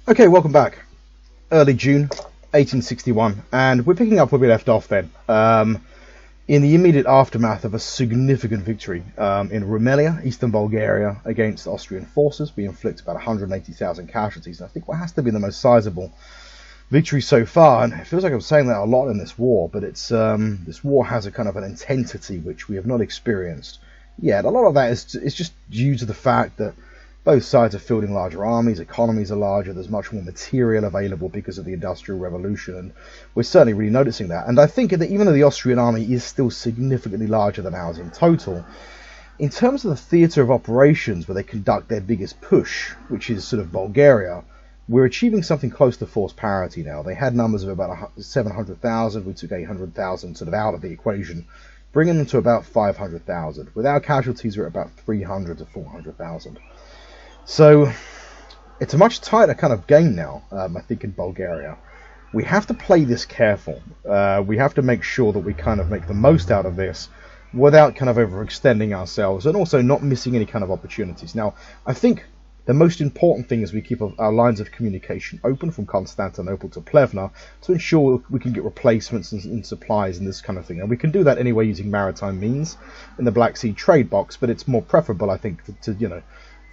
Okay, welcome back. Early June 1861, and we're picking up where we left off then. In the immediate aftermath of a significant victory in Rumelia, eastern Bulgaria, against Austrian forces, we inflict about 180,000 casualties. And I think what has to be the most sizable victory so far, and it feels like I'm saying that a lot in this war, but it's this war has a kind of an intensity which we have not experienced yet. A lot of that is just due to the fact that both sides are fielding larger armies, economies are larger, there's much more material available because of the Industrial Revolution, and we're certainly really noticing that. And I think that even though the Austrian army is still significantly larger than ours in total, in terms of the theatre of operations where they conduct their biggest push, which is sort of Bulgaria, we're achieving something close to force parity now. They had numbers of about 700,000, we took 800,000 sort of out of the equation, bringing them to about 500,000. With our casualties, we're at about 300 to 400,000. So it's a much tighter kind of game now, I think, in Bulgaria. We have to play this careful. We have to make sure that we kind of make the most out of this without kind of overextending ourselves and also not missing any kind of opportunities. Now, I think the most important thing is we keep our lines of communication open from Constantinople to Plevna to ensure we can get replacements and supplies and this kind of thing. And we can do that anyway using maritime means in the Black Sea trade box, but it's more preferable, I think, to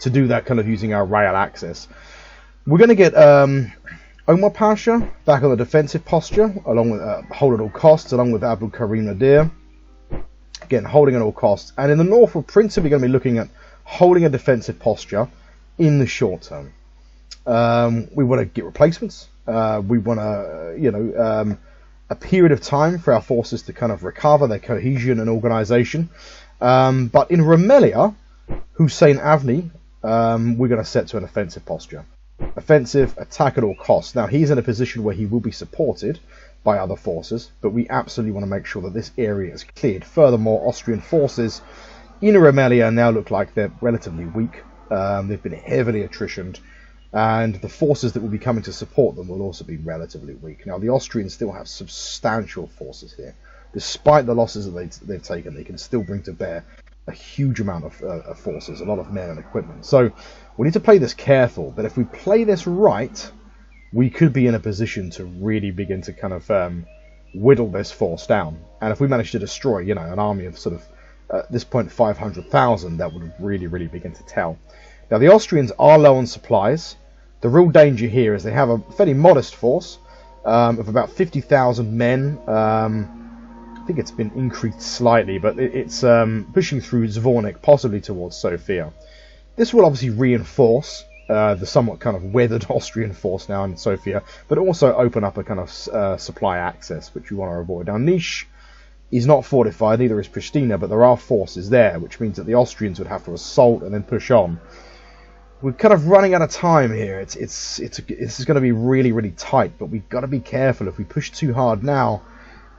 do that kind of using our rail access. We're going to get Omar Pasha back on the defensive posture, along with hold at all costs, along with Abdul Nadir. Again, holding at all costs. And in the north, we're principally going to be looking at holding a defensive posture in the short term. We want to get replacements. We want a period of time for our forces to kind of recover their cohesion and organisation. But in Rumelia, Hussein Avni, we're going to set to an offensive posture. Offensive, attack at all costs. Now, he's in a position where he will be supported by other forces, but we absolutely want to make sure that this area is cleared. Furthermore, Austrian forces in Rumelia now look like they're relatively weak. They've been heavily attritioned, and the forces that will be coming to support them will also be relatively weak. Now, the Austrians still have substantial forces here. Despite the losses that they've taken, they can still bring to bear a huge amount of forces, a lot of men and equipment. So we need to play this careful, but if we play this right, we could be in a position to really begin to kind of whittle this force down. And if we manage to destroy, an army of sort of, at this point, 500,000, that would really, really begin to tell. Now, the Austrians are low on supplies. The real danger here is they have a fairly modest force of about 50,000 men. I think it's been increased slightly, but it's pushing through Zvornik, possibly towards Sofia. This will obviously reinforce the somewhat kind of weathered Austrian force now in Sofia, but also open up a kind of supply access, which we want to avoid. Now, Niš is not fortified, neither is Pristina, but there are forces there, which means that the Austrians would have to assault and then push on. We're kind of running out of time here. This is going to be really, really tight, but we've got to be careful. If we push too hard now,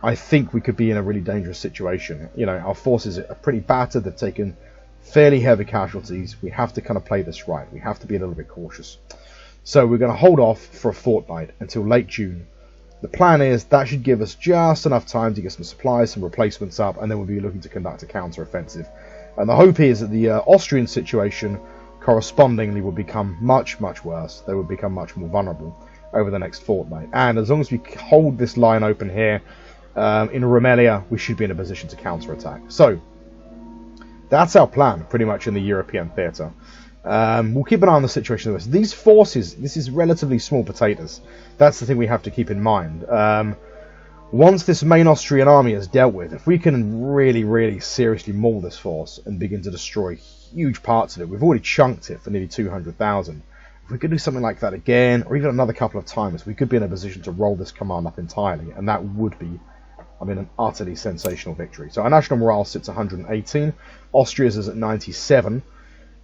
I think we could be in a really dangerous situation. Our forces are pretty battered. They've taken fairly heavy casualties. We have to kind of play this right. We have to be a little bit cautious. So we're going to hold off for a fortnight until late June. The plan is that should give us just enough time to get some supplies, some replacements up, and then we'll be looking to conduct a counter-offensive. And the hope is that the Austrian situation correspondingly will become much, much worse. They will become much more vulnerable over the next fortnight. And as long as we hold this line open here, in Rumelia, we should be in a position to counterattack. So that's our plan, pretty much in the European theatre. We'll keep an eye on the situation of this. These forces, this is relatively small potatoes. That's the thing we have to keep in mind. Once this main Austrian army is dealt with, if we can really, really seriously maul this force and begin to destroy huge parts of it, we've already chunked it for nearly 200,000. If we could do something like that again, or even another couple of times, we could be in a position to roll this command up entirely, and that would be, an utterly sensational victory. So our national morale sits at 118, Austria's is at 97,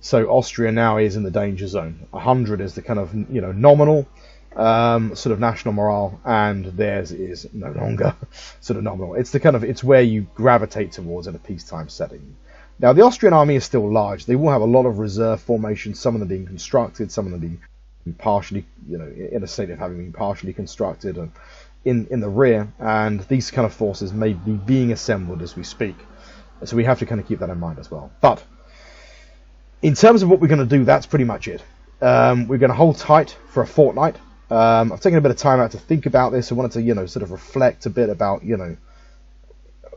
so Austria now is in the danger zone. 100 is the kind of, nominal sort of national morale, and theirs is no longer sort of nominal. It's where you gravitate towards in a peacetime setting. Now, the Austrian army is still large. They will have a lot of reserve formations, some of them being constructed, some of them being partially, in a state of having been partially constructed and in the rear, and these kind of forces may be being assembled as we speak. So we have to kind of keep that in mind as well. But in terms of what we're going to do, that's pretty much it. We're going to hold tight for a fortnight. I've taken a bit of time out to think about this. I wanted to, sort of reflect a bit about,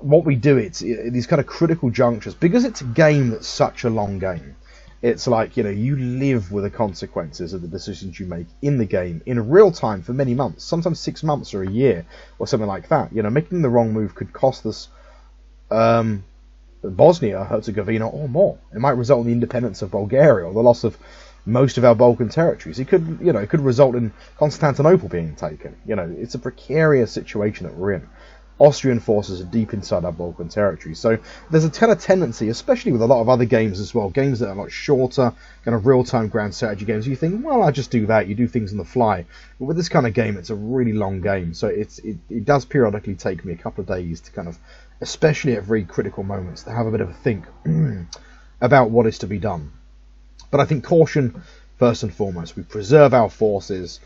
what we do. It's these kind of critical junctures, because it's a game that's such a long game. It's like, you live with the consequences of the decisions you make in the game in real time for many months, sometimes 6 months or a year or something like that. Making the wrong move could cost us Bosnia, Herzegovina, or more. It might result in the independence of Bulgaria or the loss of most of our Balkan territories. It could result in Constantinople being taken. It's a precarious situation that we're in. Austrian forces are deep inside our Balkan territory, so there's a kind of tendency, especially with a lot of other games as well, games that are a lot shorter, kind of real-time grand strategy games. You think, well, I just do that. You do things on the fly. But with this kind of game, it's a really long game, so it does periodically take me a couple of days to kind of, especially at very critical moments, to have a bit of a think about what is to be done. But I think caution first and foremost. We preserve our forces.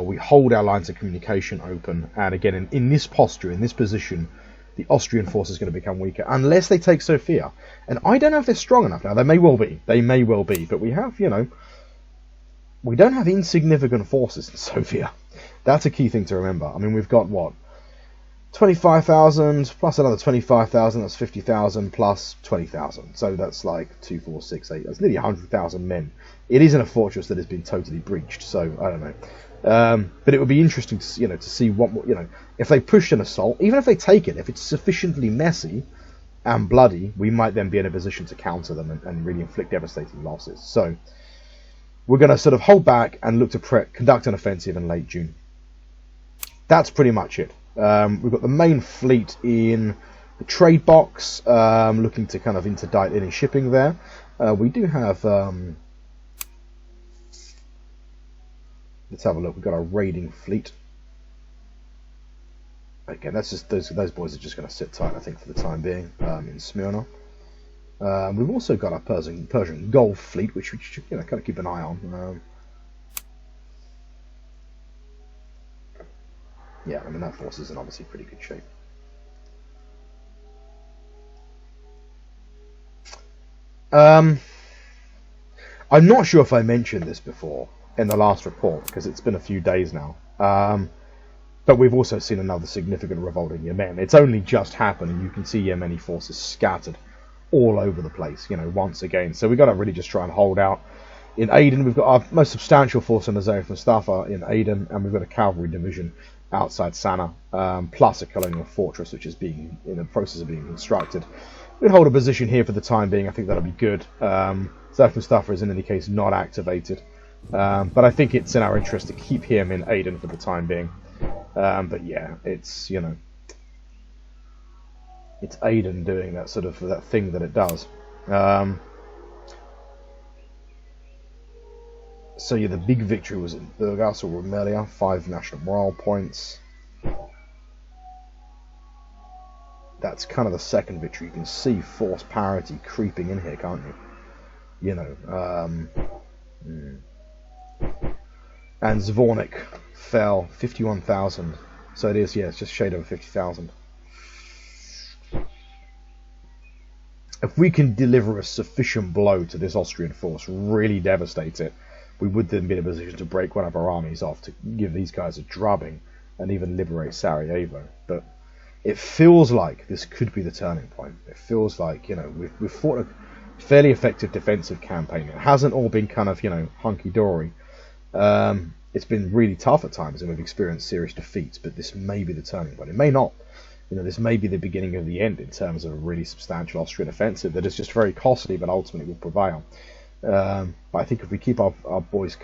We hold our lines of communication open, and again, in this posture, in this position, the Austrian force is going to become weaker unless they take Sofia. And I don't know if they're strong enough now. They may well be, but we have, we don't have insignificant forces in Sofia. That's a key thing to remember. I mean, we've got what, 25,000 plus another 25,000. That's 50,000 plus 20,000. So that's like 2, 4, 6, 8. That's nearly 100,000 men. It isn't a fortress that has been totally breached. So I don't know. But it would be interesting to, to see what, if they push an assault, even if they take it, if it's sufficiently messy and bloody, we might then be in a position to counter them and really inflict devastating losses. So we're going to sort of hold back and look to conduct an offensive in late June. That's pretty much it. We've got the main fleet in the trade box, looking to kind of interdict any shipping there. We do have... let's have a look. We've got our raiding fleet. Again, that's just those boys are just going to sit tight, I think, for the time being, in Smyrna. We've also got our Persian Gulf fleet, which we should kind of keep an eye on. Yeah, I mean, that force is in obviously pretty good shape. I'm not sure if I mentioned this before in the last report, because it's been a few days now. But we've also seen another significant revolt in Yemen. It's only just happened, and you can see Yemeni forces scattered all over the place, once again. So we've got to really just try and hold out. In Aden, we've got our most substantial force in the Zone of Mustafa in Aden, and we've got a cavalry division outside Sana, plus a colonial fortress, which is being in the process of being constructed. We'll hold a position here for the time being. I think that'll be good. Zone of Mustafa is in any case not activated. But I think it's in our interest to keep him in Aden for the time being. But yeah, it's it's Aden doing that sort of that thing that it does. So yeah, the big victory was in Burgas or Rumelia, 5 national morale points. That's kind of the second victory. You can see force parity creeping in here, can't you? And Zvornik fell 51,000. So it is, yeah, it's just shade over 50,000. If we can deliver a sufficient blow to this Austrian force, really devastate it, we would then be in a position to break one of our armies off to give these guys a drubbing and even liberate Sarajevo. But it feels like this could be the turning point. It feels like, we've fought a fairly effective defensive campaign. It hasn't all been kind of, hunky-dory. It's been really tough at times, and we've experienced serious defeats, but this may be the turning point. It may not. This may be the beginning of the end in terms of a really substantial Austrian offensive that is just very costly, but ultimately will prevail. But I think if we keep our boys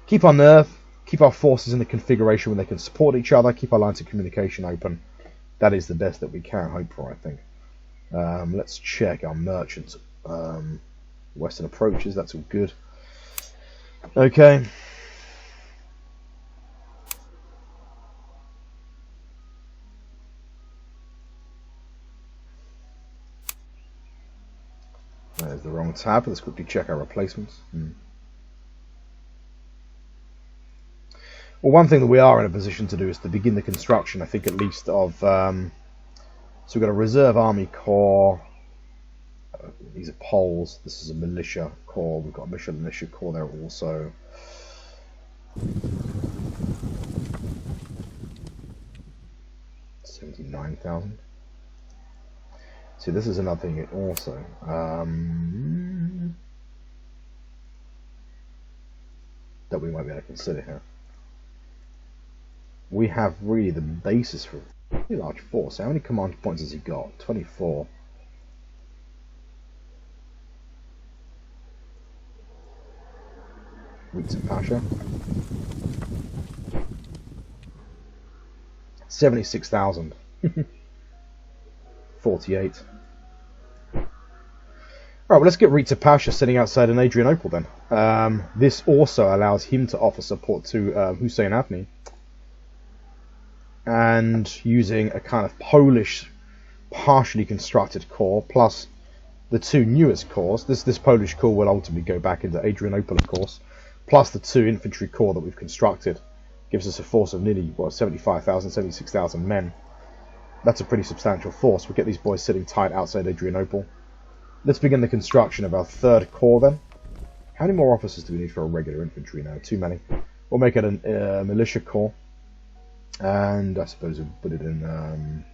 keep our nerve, keep our forces in the configuration where they can support each other, keep our lines of communication open, that is the best that we can hope for, I think. Let's check our merchants. Western approaches, that's all good. Okay. There's the wrong tab. Let's quickly check our replacements. Well, one thing that we are in a position to do is to begin the construction, I think at least, of... so we've got a reserve army corps. These are Poles. This is a militia corps. We've got a militia corps there also. $79,000. See, this is another thing also. That we might be able to consider here. We have really the basis for a pretty large force. How many command points has he got? 24. Rita Pasha. 76,000. 48. Alright, well, let's get Rita Pasha sitting outside in Adrianople then. This also allows him to offer support to Hussein Avni. And using a kind of Polish, partially constructed corps, plus the two newest corps. This Polish corps will ultimately go back into Adrianople, of course, plus the two infantry corps that we've constructed. Gives us a force of nearly, 75,000, 76,000 men. That's a pretty substantial force. We'll get these boys sitting tight outside Adrianople. Let's begin the construction of our third corps then. How many more officers do we need for a regular infantry now? Too many. We'll make it a militia corps. And I suppose we'll put it in,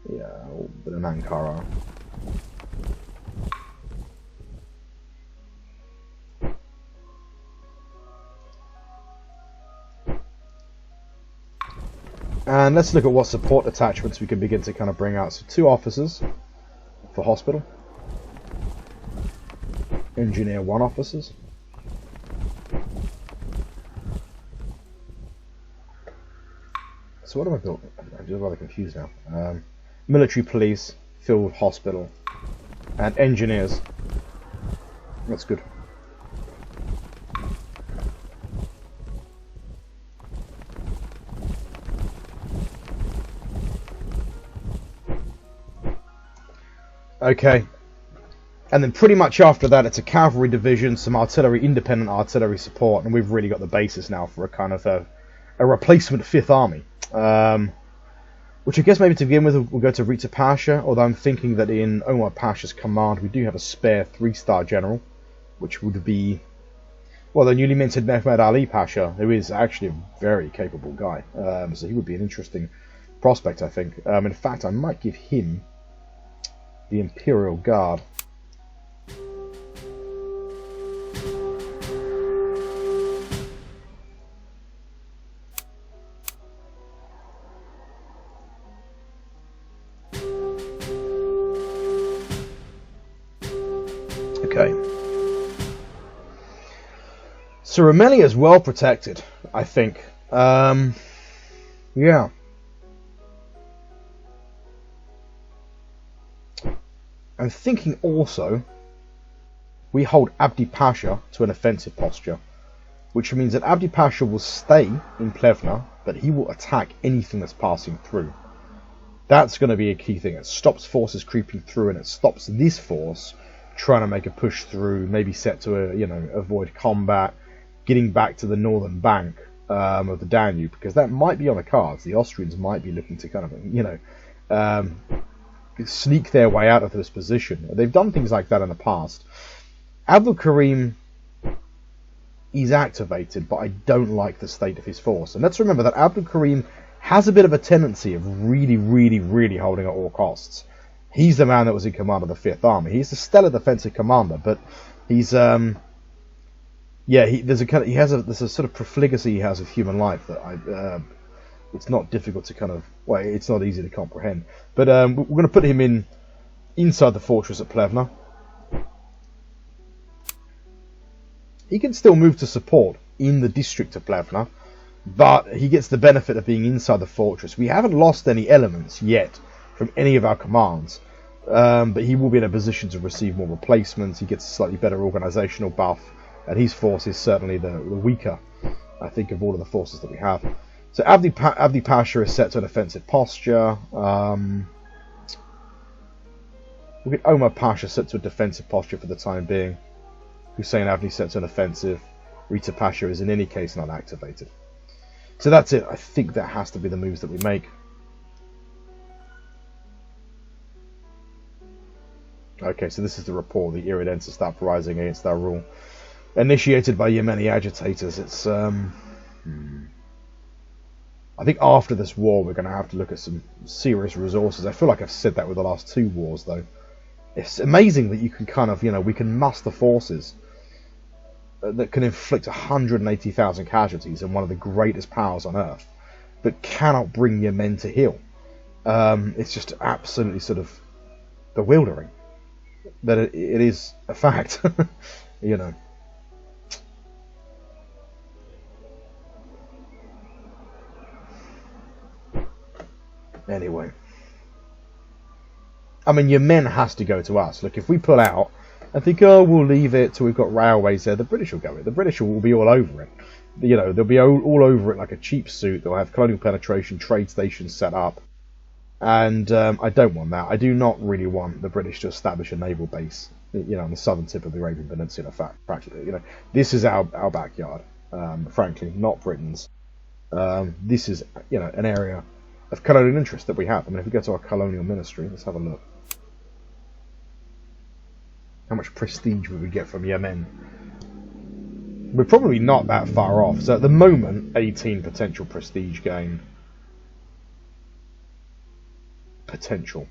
we'll put it in Ankara. And let's look at what support attachments we can begin to kind of bring out. So 2 officers for hospital. Engineer 1 officers. So what am I building? I'm just rather confused now. Military police, field hospital, and engineers. That's good. Okay, and then pretty much after that it's a cavalry division, some artillery, independent artillery support, and we've really got the basis now for a kind of a replacement 5th Army. Which I guess maybe to begin with we'll go to Rita Pasha, although I'm thinking that in Omar Pasha's command we do have a spare 3-star general, which would be, well, the newly minted Mehmed Ali Pasha, who is actually a very capable guy, so he would be an interesting prospect, I think. In fact, I might give him the Imperial Guard. Okay. So Romelia is well protected, I think. Yeah. I'm thinking also we hold Abdi Pasha to an offensive posture, which means that Abdi Pasha will stay in Plevna, but he will attack anything that's passing through. That's going to be a key thing. It stops forces creeping through, and it stops this force trying to make a push through, maybe set to avoid combat, getting back to the northern bank of the Danube, because that might be on the cards. The Austrians might be looking to kind of, sneak their way out of this position. They've done things like that in the past. Abdul Karim is activated, but I don't like the state of his force. And let's remember that Abdul Karim has a bit of a tendency of really, really, really holding at all costs. He's the man that was in command of the 5th Army. He's the stellar defensive commander, but he's there's a sort of profligacy he has of human life that it's not difficult to kind of, well, it's not easy to comprehend. But we're going to put him inside the fortress at Plevna. He can still move to support in the district of Plevna, but he gets the benefit of being inside the fortress. We haven't lost any elements yet from any of our commands, but he will be in a position to receive more replacements. He gets a slightly better organizational buff, and his force is certainly the weaker, I think, of all of the forces that we have. So Abdi Pasha is set to an offensive posture. We'll get Omar Pasha set to a defensive posture for the time being. Hussein Avni set to an offensive. Rita Pasha is in any case not activated. So that's it. I think that has to be the moves that we make. Okay, so this is the report. The Iridents are uprising against our rule, initiated by Yemeni agitators. It's I think after this war we're going to have to look at some serious resources. I feel like I've said that with the last 2 wars, though. It's amazing that you can kind of, we can muster forces that can inflict 180,000 casualties in one of the greatest powers on earth, but cannot bring your men to heel. It's just absolutely sort of bewildering that it is a fact, Anyway. I mean, your men has to go to us. Look, if we pull out and think, oh, we'll leave it till we've got railways there, the British will go in. The British will be all over it. They'll be all over it like a cheap suit. They'll have colonial penetration, trade stations set up. And I don't want that. I do not really want the British to establish a naval base, on the southern tip of the Arabian Peninsula, practically. This is our backyard, frankly, not Britain's. This is, an area of colonial interest that we have. I mean, if we go to our colonial ministry, let's have a look. How much prestige would we get from Yemen? We're probably not that far off. So at the moment, 18 potential prestige gain. Potential.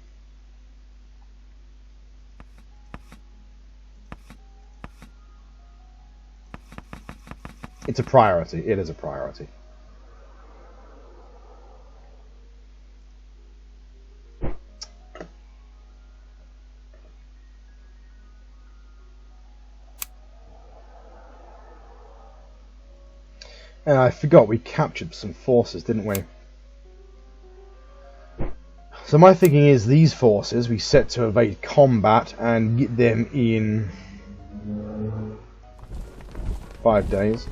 It's a priority. It is a priority. And I forgot, we captured some forces, didn't we? So my thinking is these forces we set to evade combat and get them in 5 days.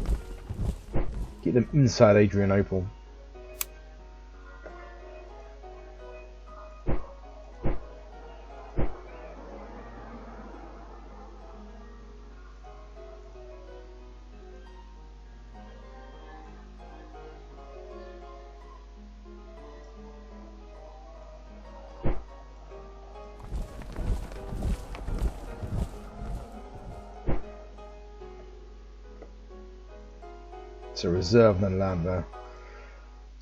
Get them inside Adrianople. To reserve and land there.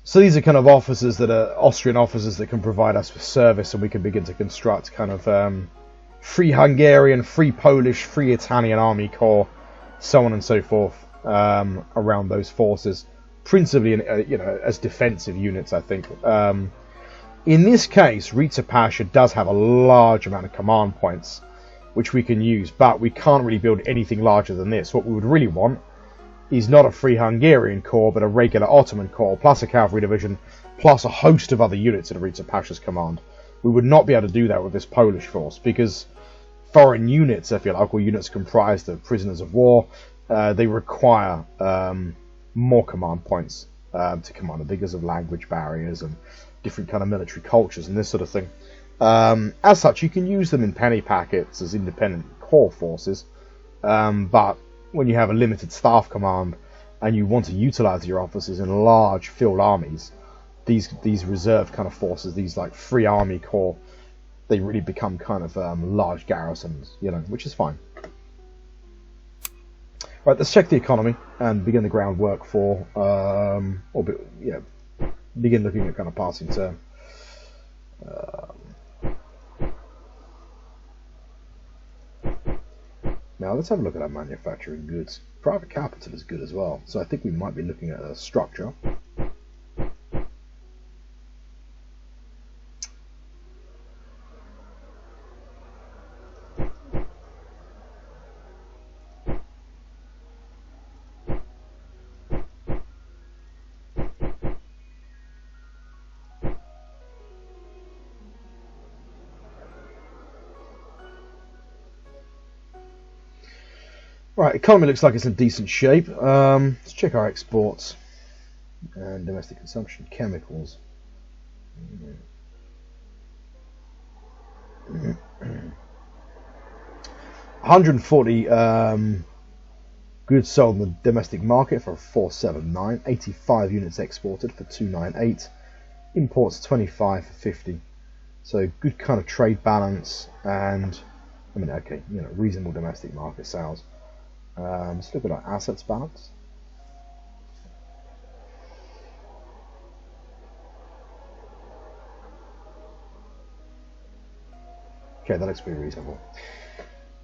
So these are kind of officers that are Austrian officers that can provide us with service, and we can begin to construct kind of free Hungarian, free Polish, free Italian army corps, so on and so forth, around those forces, principally as defensive units. I think in this case, Riza Pasha does have a large amount of command points which we can use, but we can't really build anything larger than this. What we would really want is not a free Hungarian corps, but a regular Ottoman corps, plus a cavalry division, plus a host of other units at Riza Pasha's command. We would not be able to do that with this Polish force, because foreign units, if you like, or units comprised of prisoners of war, they require more command points to command them, because of language barriers and different kind of military cultures and this sort of thing. As such, you can use them in penny packets as independent corps forces, but when you have a limited staff command and you want to utilize your officers in large field armies, these reserve kind of forces, these like free army corps, they really become kind of large garrisons, which is fine. Right, let's check the economy and begin the groundwork for, begin looking at kind of passing term. Now let's have a look at our manufacturing goods. Private capital is good as well, so I think we might be looking at a structure. Right, economy looks like it's in decent shape. Let's check our exports and domestic consumption. Chemicals. 140 goods sold in the domestic market for 479. 85 units exported for 298. Imports 25 for 50. So good kind of trade balance, and I mean, okay, you know, reasonable domestic market sales. Let's look at our assets balance. Okay, that looks pretty reasonable.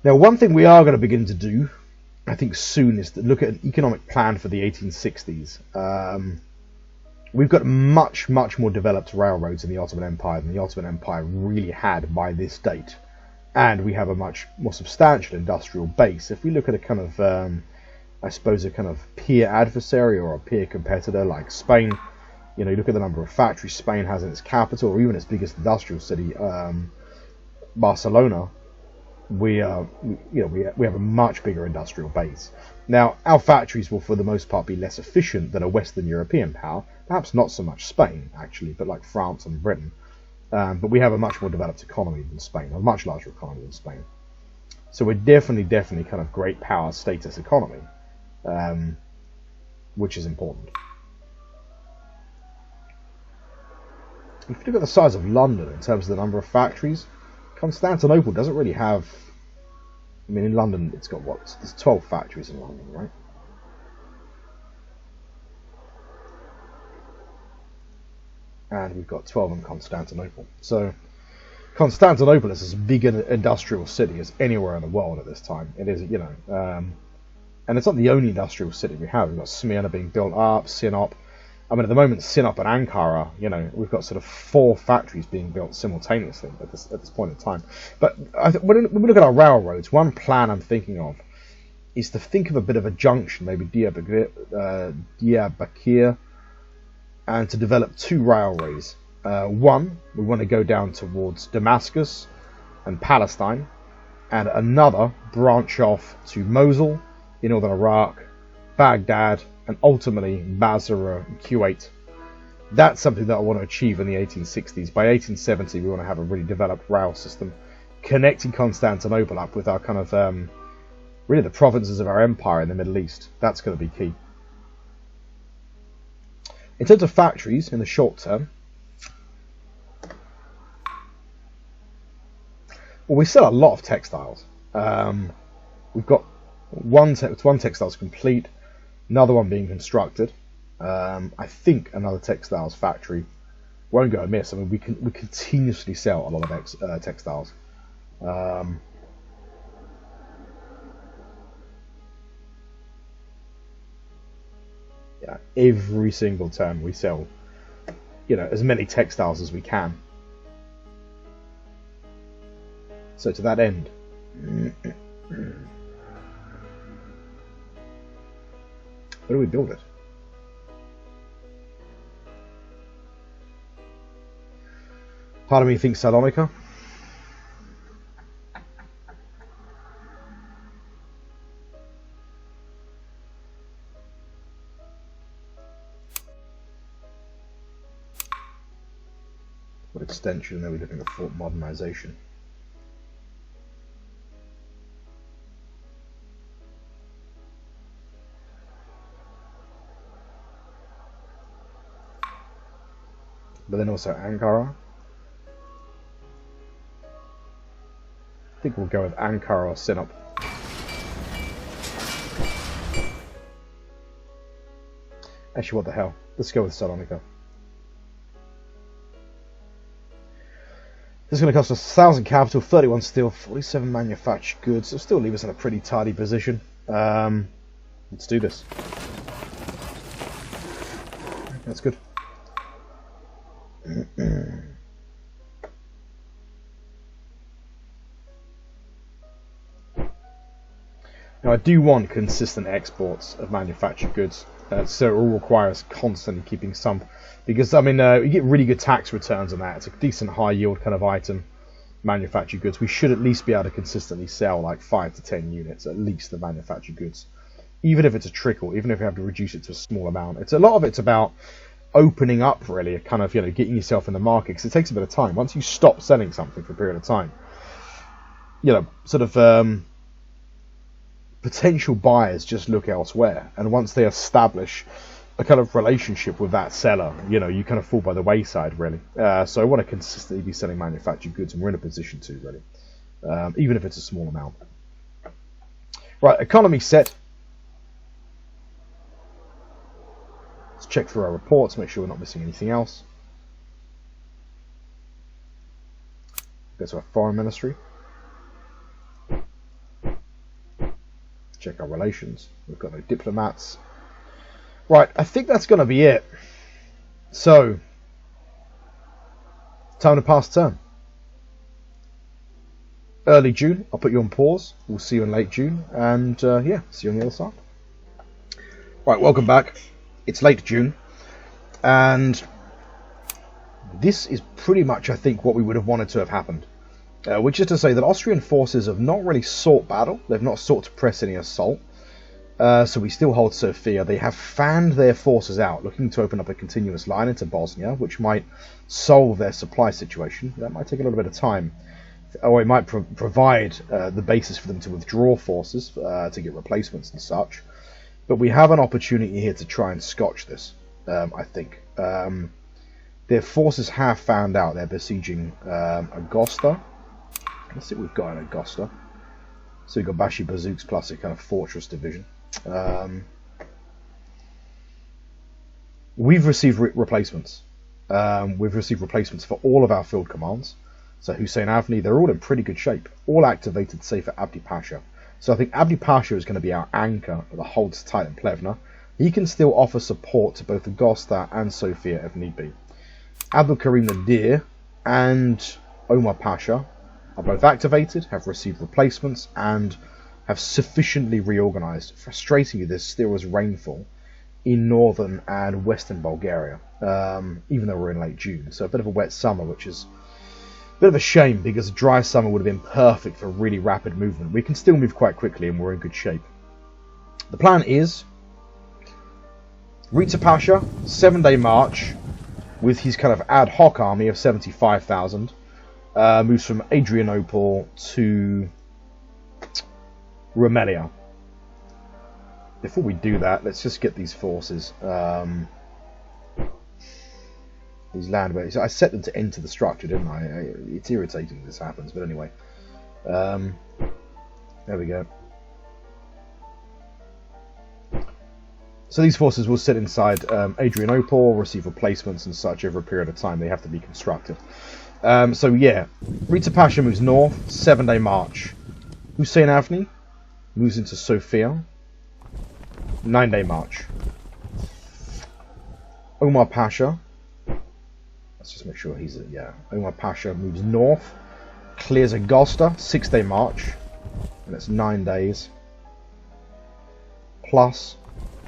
Now, one thing we are going to begin to do, I think soon, is to look at an economic plan for the 1860s. We've got much more developed railroads in the Ottoman Empire than the Ottoman Empire really had by this date. And we have a much more substantial industrial base. If we look at a kind of, I suppose, a kind of peer adversary or a peer competitor like Spain, you know, you look at the number of factories Spain has in its capital, or even its biggest industrial city, Barcelona. We have a much bigger industrial base. Now, our factories will, for the most part, be less efficient than a Western European power. Perhaps not so much Spain, actually, but like France and Britain. But we have a much more developed economy than Spain, a much larger economy than Spain. So we're definitely kind of great power status economy, which is important. If you look at the size of London in terms of the number of factories, Constantinople doesn't really have. I mean, in London, it's got what? There's 12 factories in London, right? And we've got 12 in Constantinople. So Constantinople is as big an industrial city as anywhere in the world at this time. It is, you know, and it's not the only industrial city we have. We've got Smyrna being built up, Sinop. I mean, at the moment, Sinop and Ankara, you know, we've got sort of 4 factories being built simultaneously at this point in time. But when we look at our railroads, one plan I'm thinking of is to think of a bit of a junction, maybe Diyarbakir, and to develop 2 railways. One, we want to go down towards Damascus and Palestine, and another branch off to Mosul in northern Iraq, Baghdad, and ultimately Basra and Kuwait. That's something that I want to achieve in the 1860s. By 1870, we want to have a really developed rail system connecting Constantinople up with our kind of really the provinces of our empire in the Middle East. That's going to be key. In terms of factories in the short term, well, we sell a lot of textiles. We've got one textile's complete, another one being constructed. I think another textiles factory won't go amiss. I mean, we continuously sell a lot of textiles. Yeah, every single term we sell, you know, as many textiles as we can. So to that end, where do we build it? Part of me thinks Salonika. What extension are we looking at? Fort modernization. But then also Ankara. I think we'll go with Ankara or Sinop. Actually, what the hell? Let's go with Salonika. This is going to cost us 1,000 capital, 31 steel, 47 manufactured goods. It'll still leave us in a pretty tidy position. Let's do this. That's good. Now, I do want consistent exports of manufactured goods, so it all requires constantly keeping some, because I mean, you get really good tax returns on that. It's a decent high yield kind of item, manufactured goods. We should at least be able to consistently sell like 5 to 10 units, at least, of manufactured goods, even if it's a trickle, even if we have to reduce it to a small amount. It's a lot of it's about opening up, really, kind of, you know, getting yourself in the market, because it takes a bit of time. Once you stop selling something for a period of time, you know, sort of potential buyers just look elsewhere, and once they establish a kind of relationship with that seller, you know, you kind of fall by the wayside, really. So I want to consistently be selling manufactured goods, and we're in a position to, really. even if it's a small amount. Right, economy set. Let's check through our reports, make sure we're not missing anything else. Go to our foreign ministry. Check our relations. We've got no diplomats. Right, I think that's going to be it. So, time to pass turn. Early June, I'll put you on pause. We'll see you in late June, and yeah, see you on the other side. Right, welcome back. It's late June, and this is pretty much, I think, what we would have wanted to have happened. Which is to say that Austrian forces have not really sought battle. They've not sought to press any assault. So we still hold Sofia. They have fanned their forces out, looking to open up a continuous line into Bosnia, which might solve their supply situation. That might take a little bit of time. Or it might provide the basis for them to withdraw forces to get replacements and such. But we have an opportunity here to try and scotch this, I think. Their forces have found out they're besieging Agosta. Let's see what we've got in Agosta. So we've got Bashi Bazooks plus a kind of fortress division. We've received replacements. We've received replacements for all of our field commands. So Hussein Avni, they're all in pretty good shape. All activated save for Abdi Pasha. So I think Abdi Pasha is going to be our anchor that holds tight in Plevna. He can still offer support to both Agosta and Sofia if need be. Abdul Karim Nadir and Omar Pasha are both activated, have received replacements, and have sufficiently reorganized. Frustratingly, there still is rainfall in northern and western Bulgaria, even though we're in late June. So a bit of a wet summer, which is a bit of a shame, because a dry summer would have been perfect for really rapid movement. We can still move quite quickly, and we're in good shape. The plan is Rita Pasha, 7-day march, with his kind of ad hoc army of 75,000. Moves from Adrianople to Rumelia. Before we do that, let's just get these forces, these land bases. I set them to enter the structure, didn't I? It's irritating this happens, but anyway. There we go. So these forces will sit inside Adrianople, receive replacements and such over a period of time. They have to be constructed. So yeah, Rita Pasha moves north, 7-day march. Hussein Avni moves into Sofia, 9-day march. Omar Pasha, let's just make sure he's Omar Pasha moves north, clears Agosta, 6-day march, and that's 9 days. Plus,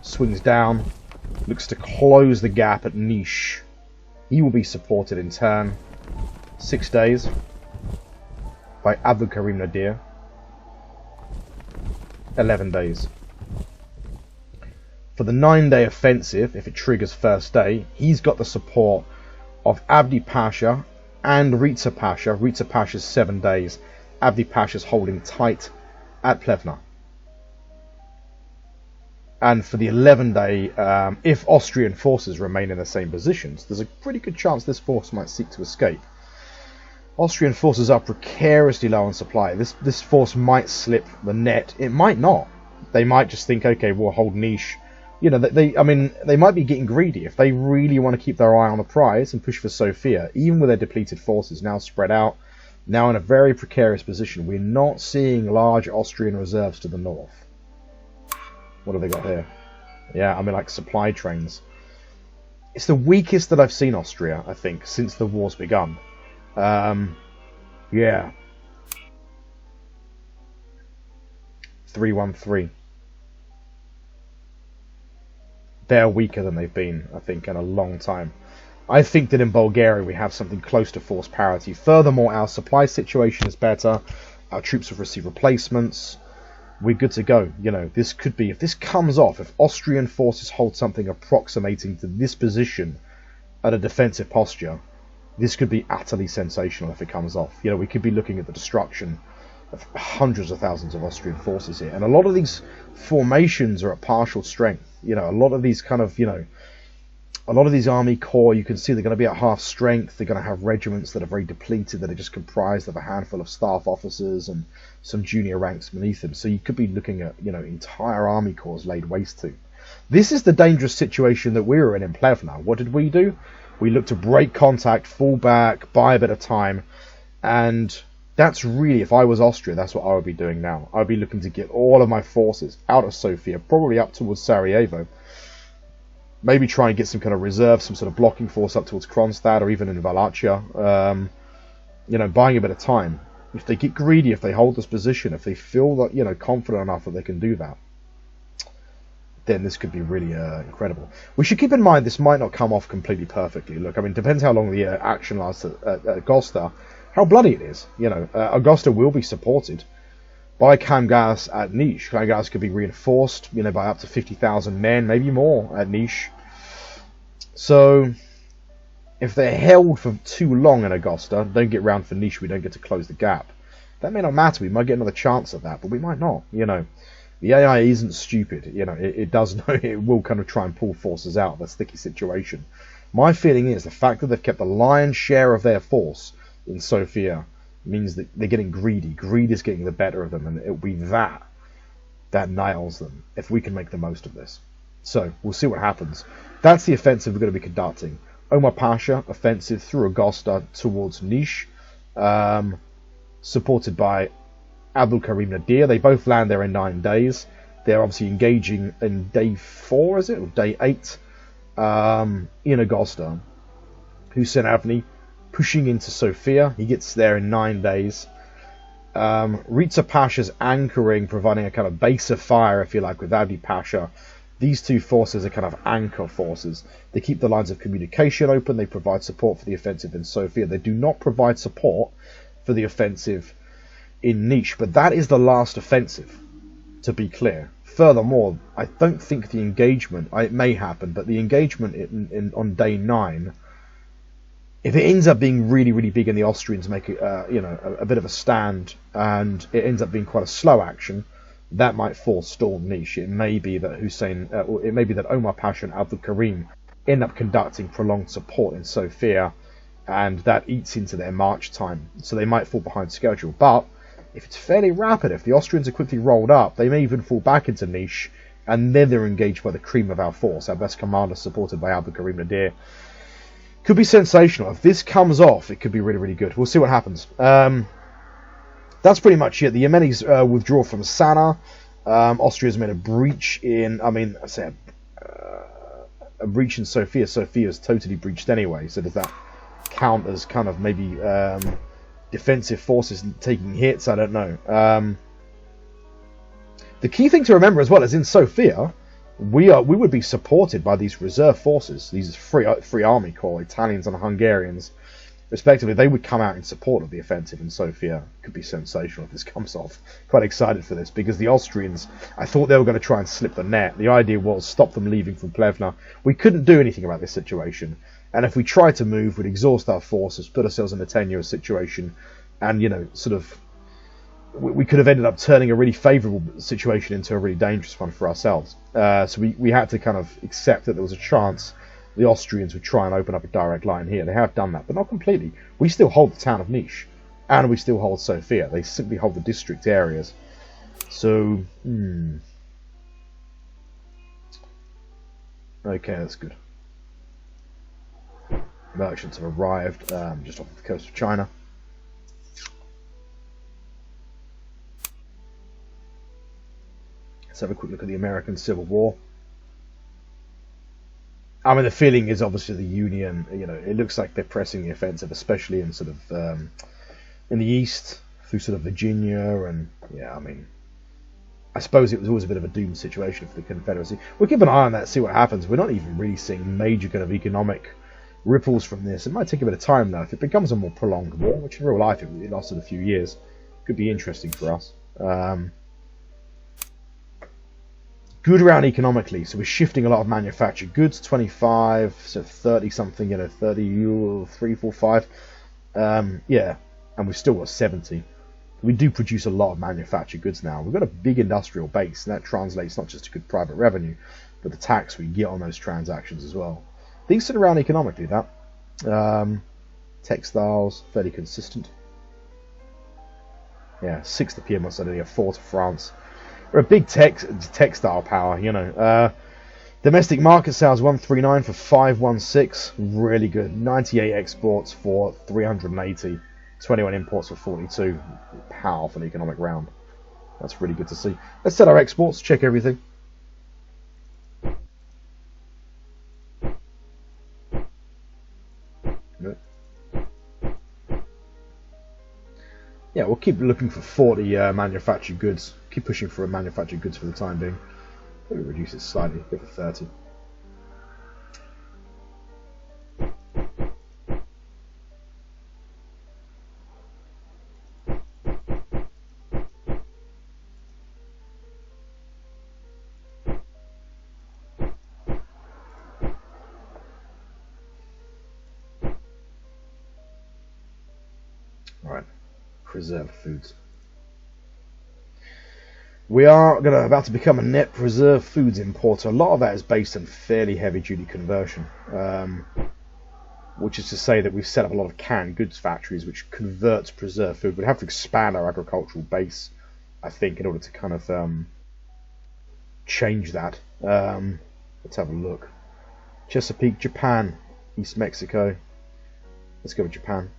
swings down, looks to close the gap at Nish. He will be supported in turn, 6 days, by Abdul Karim Nadir. 11 days. For the 9-day offensive, if it triggers first day, he's got the support of Abdi Pasha and Rita Pasha. Rita Pasha's 7 days. Abdi Pasha's holding tight at Plevna. And for the 11-day, if Austrian forces remain in the same positions, there's a pretty good chance this force might seek to escape. Austrian forces are precariously low on supply. This force might slip the net. It might not. They might just think, okay, we'll hold Niche. You know, they might be getting greedy. If they really want to keep their eye on the prize and push for Sofia, even with their depleted forces now spread out, now in a very precarious position, we're not seeing large Austrian reserves to the north. What have they got here? Yeah, I mean, like supply trains. It's the weakest that I've seen Austria, I think, since the war's begun. Yeah. 313. They're weaker than they've been, I think, in a long time. I think that in Bulgaria we have something close to force parity. Furthermore, our supply situation is better. Our troops have received replacements. We're good to go. You know, this could be, if this comes off, if Austrian forces hold something approximating to this position at a defensive posture, this could be utterly sensational if it comes off. You know, we could be looking at the destruction of hundreds of thousands of Austrian forces here. And a lot of these formations are at partial strength. You know, a lot of these kind of, you know, A lot of these army corps, you can see they're going to be at half strength. They're going to have regiments that are very depleted, that are just comprised of a handful of staff officers and some junior ranks beneath them. So you could be looking at, entire army corps laid waste to. This is the dangerous situation that we were in Plevna. What did we do? We looked to break contact, fall back, buy a bit of time, and that's really, if I was Austria, that's what I would be doing now. I would be looking to get all of my forces out of Sofia, probably up towards Sarajevo. Maybe try and get some kind of reserve, some sort of blocking force up towards Kronstadt or even in Wallachia. Buying a bit of time. If they get greedy, if they hold this position, if they feel that, confident enough that they can do that, then this could be really incredible. We should keep in mind this might not come off completely perfectly. Look, I mean, it depends how long the action lasts at Agosta, how bloody it is. Agosta will be supported by Kamgaz at Nish. Kamgaz could be reinforced, by up to 50,000 men, maybe more at Nish. So, if they're held for too long in Agosta, don't get round for Nish, we don't get to close the gap. That may not matter, we might get another chance at that, but we might not, The AI isn't stupid, it does know it will kind of try and pull forces out of a sticky situation. My feeling is the fact that they've kept the lion's share of their force in Sofia means that they're getting greedy. Greed is getting the better of them, and it'll be that nails them if we can make the most of this. So, we'll see what happens. That's the offensive we're going to be conducting. Omar Pasha, offensive through Agosta towards Nish, supported by Abdul Karim Nadir. They both land there in 9 days. They're obviously engaging in day 4, is it? Or day 8 in Agosta. Hussein Avni pushing into Sofia. He gets there in 9 days. Riza Pasha's anchoring, providing a kind of base of fire, if you like, with Avni Pasha. These two forces are kind of anchor forces. They keep the lines of communication open. They provide support for the offensive in Sofia. They do not provide support for the offensive in Nish, but that is the last offensive, to be clear. Furthermore, I don't think the engagement, it may happen, but the engagement on day 9, if it ends up being really, really big and the Austrians make a bit of a stand, and it ends up being quite a slow action, that might forestall Nish. It may be that Omar Pasha and Abdul Karim end up conducting prolonged support in Sofia, and that eats into their march time, so they might fall behind schedule. But if it's fairly rapid, if the Austrians are quickly rolled up, they may even fall back into Nish, and then they're engaged by the cream of our force, our best commander supported by Abdul Karim Nadir. Could be sensational. If this comes off, it could be really, really good. We'll see what happens. That's pretty much it. The Yemenis withdraw from Sana. Austria's made a breach in, a breach in Sofia. Sofia's totally breached anyway, so does that count as kind of maybe defensive forces taking hits? I don't know. The key thing to remember as well is in Sofia, we would be supported by these reserve forces, these free army corps, Italians and Hungarians, respectively. They would come out in support of the offensive in Sofia. Could be sensational if this comes off. Quite excited for this, because the Austrians, I thought they were going to try and slip the net. The idea was stop them leaving from Plevna. We couldn't do anything about this situation, and if we tried to move, we'd exhaust our forces, put ourselves in a tenuous situation, and we could have ended up turning a really favourable situation into a really dangerous one for ourselves. So we had to kind of accept that there was a chance the Austrians would try and open up a direct line here. They have done that, but not completely. We still hold the town of Nish, and we still hold Sofia. They simply hold the district areas. So, okay, that's good. Merchants have arrived just off the coast of China. Let's have a quick look at the American Civil War. The feeling is obviously the Union, it looks like they're pressing the offensive, especially in sort of, in the east, through sort of Virginia, and, I suppose it was always a bit of a doomed situation for the Confederacy. We'll keep an eye on that, see what happens. We're not even really seeing major kind of economic ripples from this. It might take a bit of time, though. If it becomes a more prolonged war, which in real life it lasted a few years, could be interesting for us. Good around economically, so we're shifting a lot of manufactured goods, 25, so 30 something, 33, 4, 5, yeah, and we've still got 70. We do produce a lot of manufactured goods now. We've got a big industrial base, and that translates not just to good private revenue, but the tax we get on those transactions as well. Decent around economically, that. Textiles, fairly consistent. Yeah, 6 to Piedmont, so only 4 to France. We're a big textile power, you know. Domestic market sales 139 for 516, really good. 98 exports for 380, 21 imports for 42. Powerful economic round. That's really good to see. Let's set our exports, check everything. Yeah, we'll keep looking for 40 manufactured goods. Keep pushing for manufactured goods for the time being. Maybe reduce it slightly, go for 30. Alright, preserved foods. We are about to become a net preserved foods importer. A lot of that is based on fairly heavy duty conversion, which is to say that we've set up a lot of canned goods factories which converts preserved food. We'd have to expand our agricultural base, I think, in order to kind of change that. Let's have a look. Chesapeake, Japan, East Mexico. Let's go with Japan.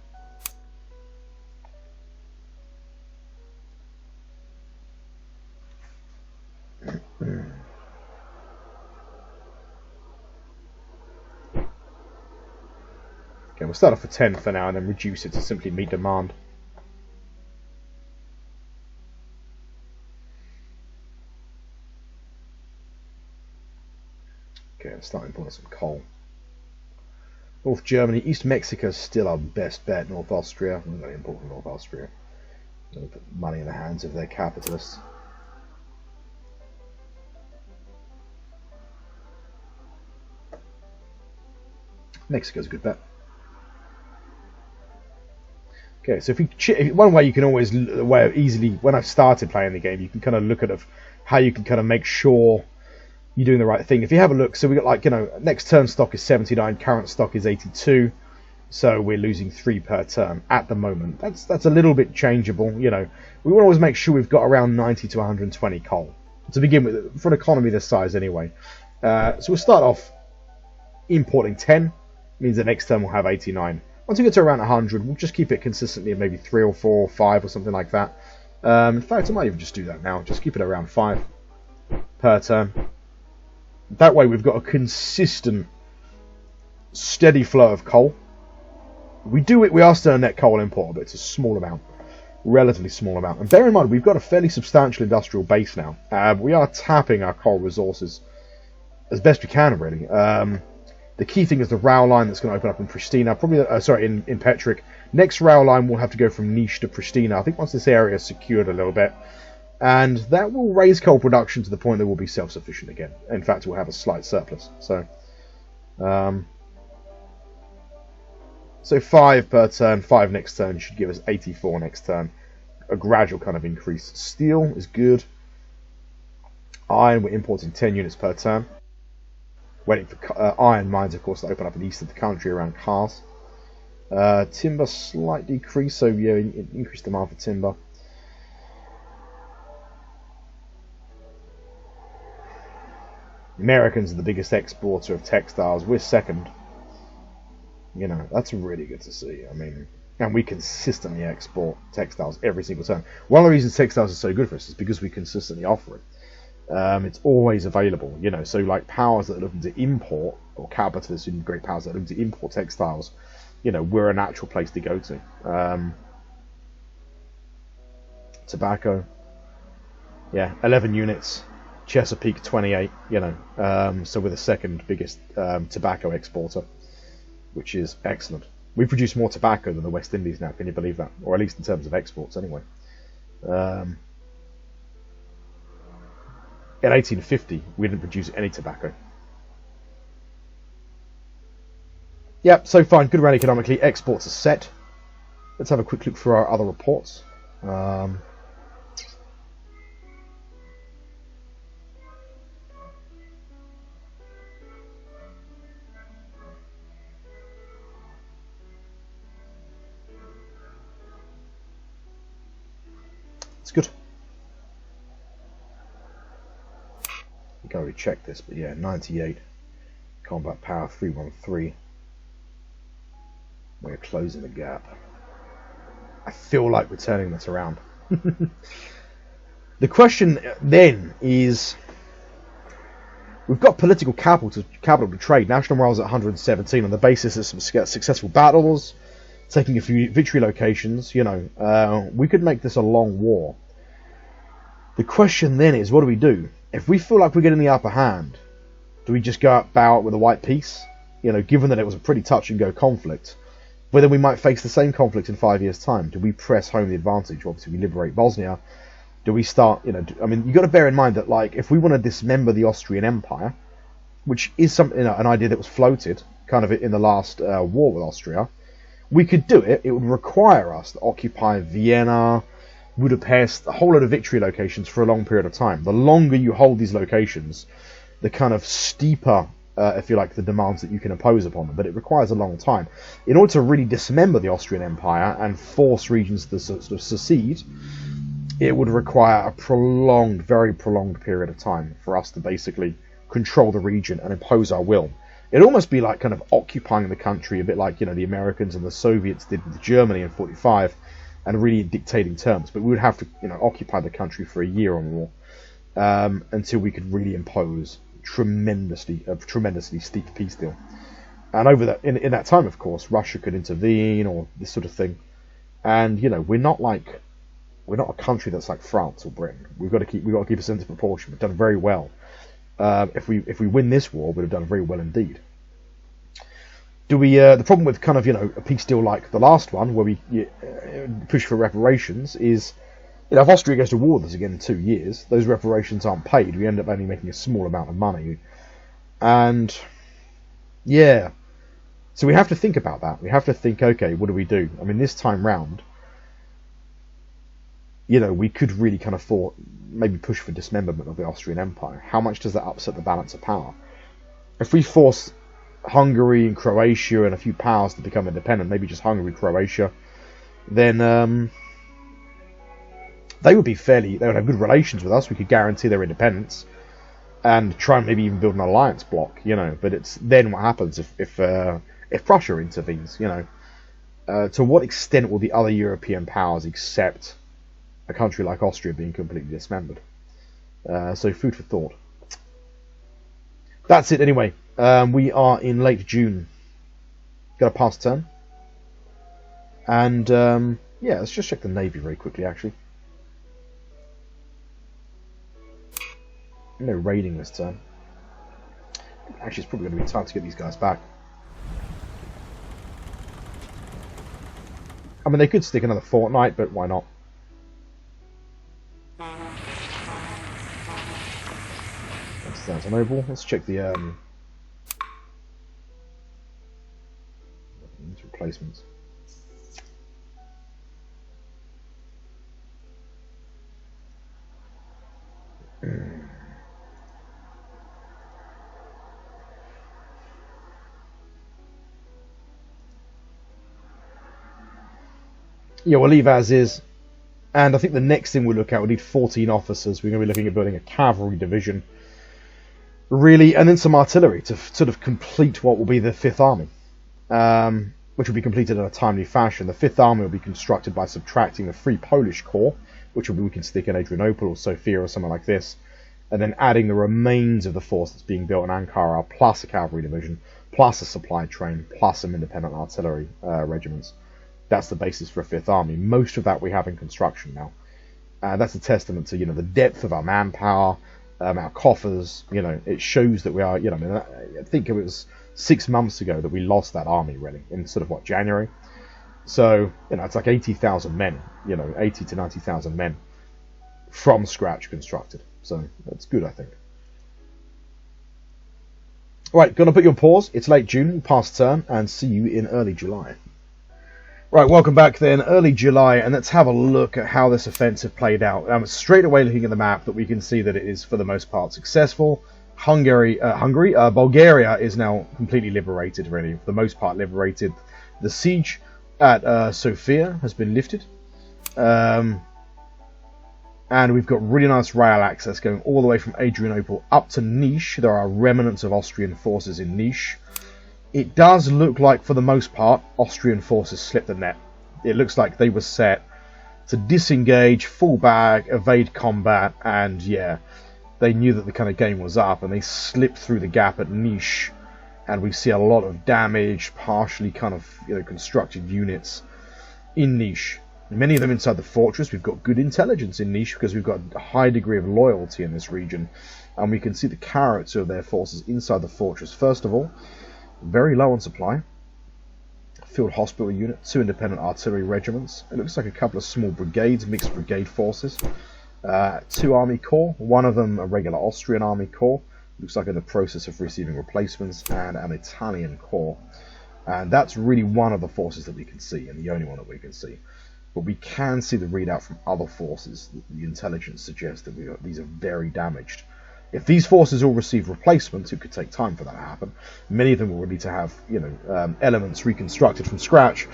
Okay, we'll start off with 10 for now and then reduce it to simply meet demand. Okay, let's start importing some coal. North Germany, East Mexico is still our best bet. North Austria, we're going to import from North Austria. We're going to put money in the hands of their capitalists. Mexico's a good bet. Okay, so one way you can always easily, when I started playing the game, you can kind of look at how you can kind of make sure you're doing the right thing. If you have a look, so we got like, you know, next turn stock is 79, current stock is 82, so we're losing 3 per turn at the moment. That's a little bit changeable, you know. We want to always make sure we've got around 90 to 120 coal to begin with, for an economy this size anyway. So we'll start off importing 10, means the next turn we'll have 89. Once we get to around 100, we'll just keep it consistently at maybe 3 or 4 or 5 or something like that. In fact, I might even just do that now. Just keep it around 5 per turn. That way we've got a consistent, steady flow of coal. We are still a net coal importer, but it's a small amount. Relatively small amount. And bear in mind, we've got a fairly substantial industrial base now. We are tapping our coal resources as best we can, really. The key thing is the rail line that's going to open up in Pristina, probably, in Petric. Next rail line will have to go from Niš to Pristina. I think once this area is secured a little bit. And that will raise coal production to the point that we'll be self-sufficient again. In fact, we'll have a slight surplus. So 5 per turn, 5 next turn should give us 84 next turn. A gradual kind of increase. Steel is good. Iron, we're importing 10 units per turn. Waiting for iron mines, of course, to open up in the east of the country around Kars. Timber, slight decrease, so yeah, increased demand for timber. Americans are the biggest exporter of textiles. We're second. You know, that's really good to see. I mean, and we consistently export textiles every single turn. One of the reasons textiles are so good for us is because we consistently offer it. It's always available, you know. So, like powers that are looking to import, or capitalists in great powers that are looking to import textiles, you know, we're a natural place to go to. Tobacco, yeah, 11 units. Chesapeake 28, you know. So we're the second biggest tobacco exporter, which is excellent. We produce more tobacco than the West Indies now. Can you believe that? Or at least in terms of exports, anyway. In 1850, we didn't produce any tobacco. Yep, so fine, good run economically. Exports are set. Let's have a quick look through our other reports. good. You can already check this, but yeah, 98. Combat power 313. We're closing the gap. I feel like we're turning this around. The question then is, we've got political capital to trade. National morale is at 117 on the basis of some successful battles, taking a few victory locations. You know, we could make this a long war. The question then is, what do we do? If we feel like we're getting the upper hand, do we just go out, bow out with a white peace? You know, given that it was a pretty touch and go conflict, but then we might face the same conflict in 5 years' time. Do we press home the advantage? Obviously, we liberate Bosnia. Do we start, you know, I mean, you've got to bear in mind that, like, if we want to dismember the Austrian Empire, which is something, you know, an idea that was floated kind of in the last war with Austria, we could do it. It would require us to occupy Vienna, Budapest, a whole lot of victory locations for a long period of time. The longer you hold these locations, the kind of steeper, if you like, the demands that you can impose upon them. But it requires a long time. In order to really dismember the Austrian Empire and force regions to sort of secede, it would require a prolonged, very prolonged period of time for us to basically control the region and impose our will. It'd almost be like kind of occupying the country, a bit like, you know, the Americans and the Soviets did with Germany in 1945, and really in dictating terms. But we would have to, you know, occupy the country for a year or more until we could really impose a tremendously steep peace deal. And over that, in that time, of course, Russia could intervene or this sort of thing. And, you know, we're not a country that's like France or Britain. We've got to keep a sense of proportion. We've done very well. If we win this war, we'd have done very well indeed. Do we? The problem with kind of, you know, a peace deal like the last one, where we push for reparations, is, you know, if Austria goes to war with us again in 2 years, those reparations aren't paid. We end up only making a small amount of money, and yeah, so we have to think about that. We have to think, okay, what do we do? I mean, this time round, you know, we could really kind of maybe push for dismemberment of the Austrian Empire. How much does that upset the balance of power? If we force Hungary and Croatia and a few powers to become independent, maybe just Hungary, Croatia, then they would have good relations with us. We could guarantee their independence and try and maybe even build an alliance bloc, you know. But it's then what happens if Prussia intervenes, you know. To what extent will the other European powers accept a country like Austria being completely dismembered? So food for thought. That's it anyway. We are in late June. Got a pass turn. And yeah, let's just check the Navy very quickly, actually. No raiding this turn. Actually, it's probably going to be time to get these guys back. I mean, they could stick another fortnight, but why not? Constantinople. Let's check the replacements. Yeah, we'll leave as is. And I think the next thing we'll look at, we need 14 officers. We're going to be looking at building a cavalry division, really, and then some artillery to sort of complete what will be the 5th Army, which will be completed in a timely fashion. The 5th Army will be constructed by subtracting the Free Polish Corps, which we can stick in Adrianople or Sofia or something like this, and then adding the remains of the force that's being built in Ankara, plus a cavalry division, plus a supply train, plus some independent artillery regiments. That's the basis for a 5th Army. Most of that we have in construction now. That's a testament to, you know, the depth of our manpower, our coffers. You know, it shows that we are, you know, I mean, I think it was 6 months ago that we lost that army, really, in sort of, what, January? So, you know, it's like 80,000 men, you know, 80 to 90,000 men from scratch constructed. So, that's good, I think. Right, going to put you on pause. It's late June, past turn, and see you in early July. Right, welcome back then, early July, and let's have a look at how this offensive played out. Straight away looking at the map, that we can see that it is for the most part successful. Bulgaria is now completely liberated, really, for the most part liberated. The siege at Sofia has been lifted. And we've got really nice rail access going all the way from Adrianople up to Niš. There are remnants of Austrian forces in Niš. It does look like, for the most part, Austrian forces slipped the net. It looks like they were set to disengage, fall back, evade combat, and yeah, they knew that the kind of game was up, and they slipped through the gap at Niš. And we see a lot of damaged, partially kind of constructed units in Niš. Many of them inside the fortress. We've got good intelligence in Niš because we've got a high degree of loyalty in this region. And we can see the character of their forces inside the fortress. First of all, very low on supply. Field hospital unit, 2 independent artillery regiments. It looks like a couple of small brigades, mixed brigade forces. 2 army corps, one of them a regular Austrian army corps. Looks like in the process of receiving replacements, and an Italian corps. And that's really one of the forces that we can see, and the only one that we can see. But we can see the readout from other forces. The intelligence suggests that these are very damaged. If these forces all receive replacements, it could take time for that to happen. Many of them will need to have, elements reconstructed from scratch.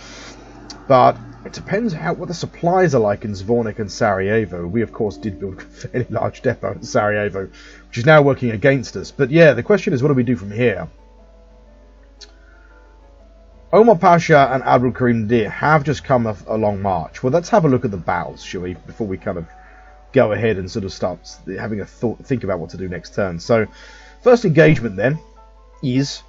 But it depends what the supplies are like in Zvornik and Sarajevo. We, of course, did build a fairly large depot in Sarajevo, which is now working against us. But yeah, the question is, what do we do from here? Omar Pasha and Abdul Karim Nadir have just come a long march. Well, let's have a look at the battles, shall we, before we kind of go ahead and sort of start having a think about what to do next turn. So, first engagement then is,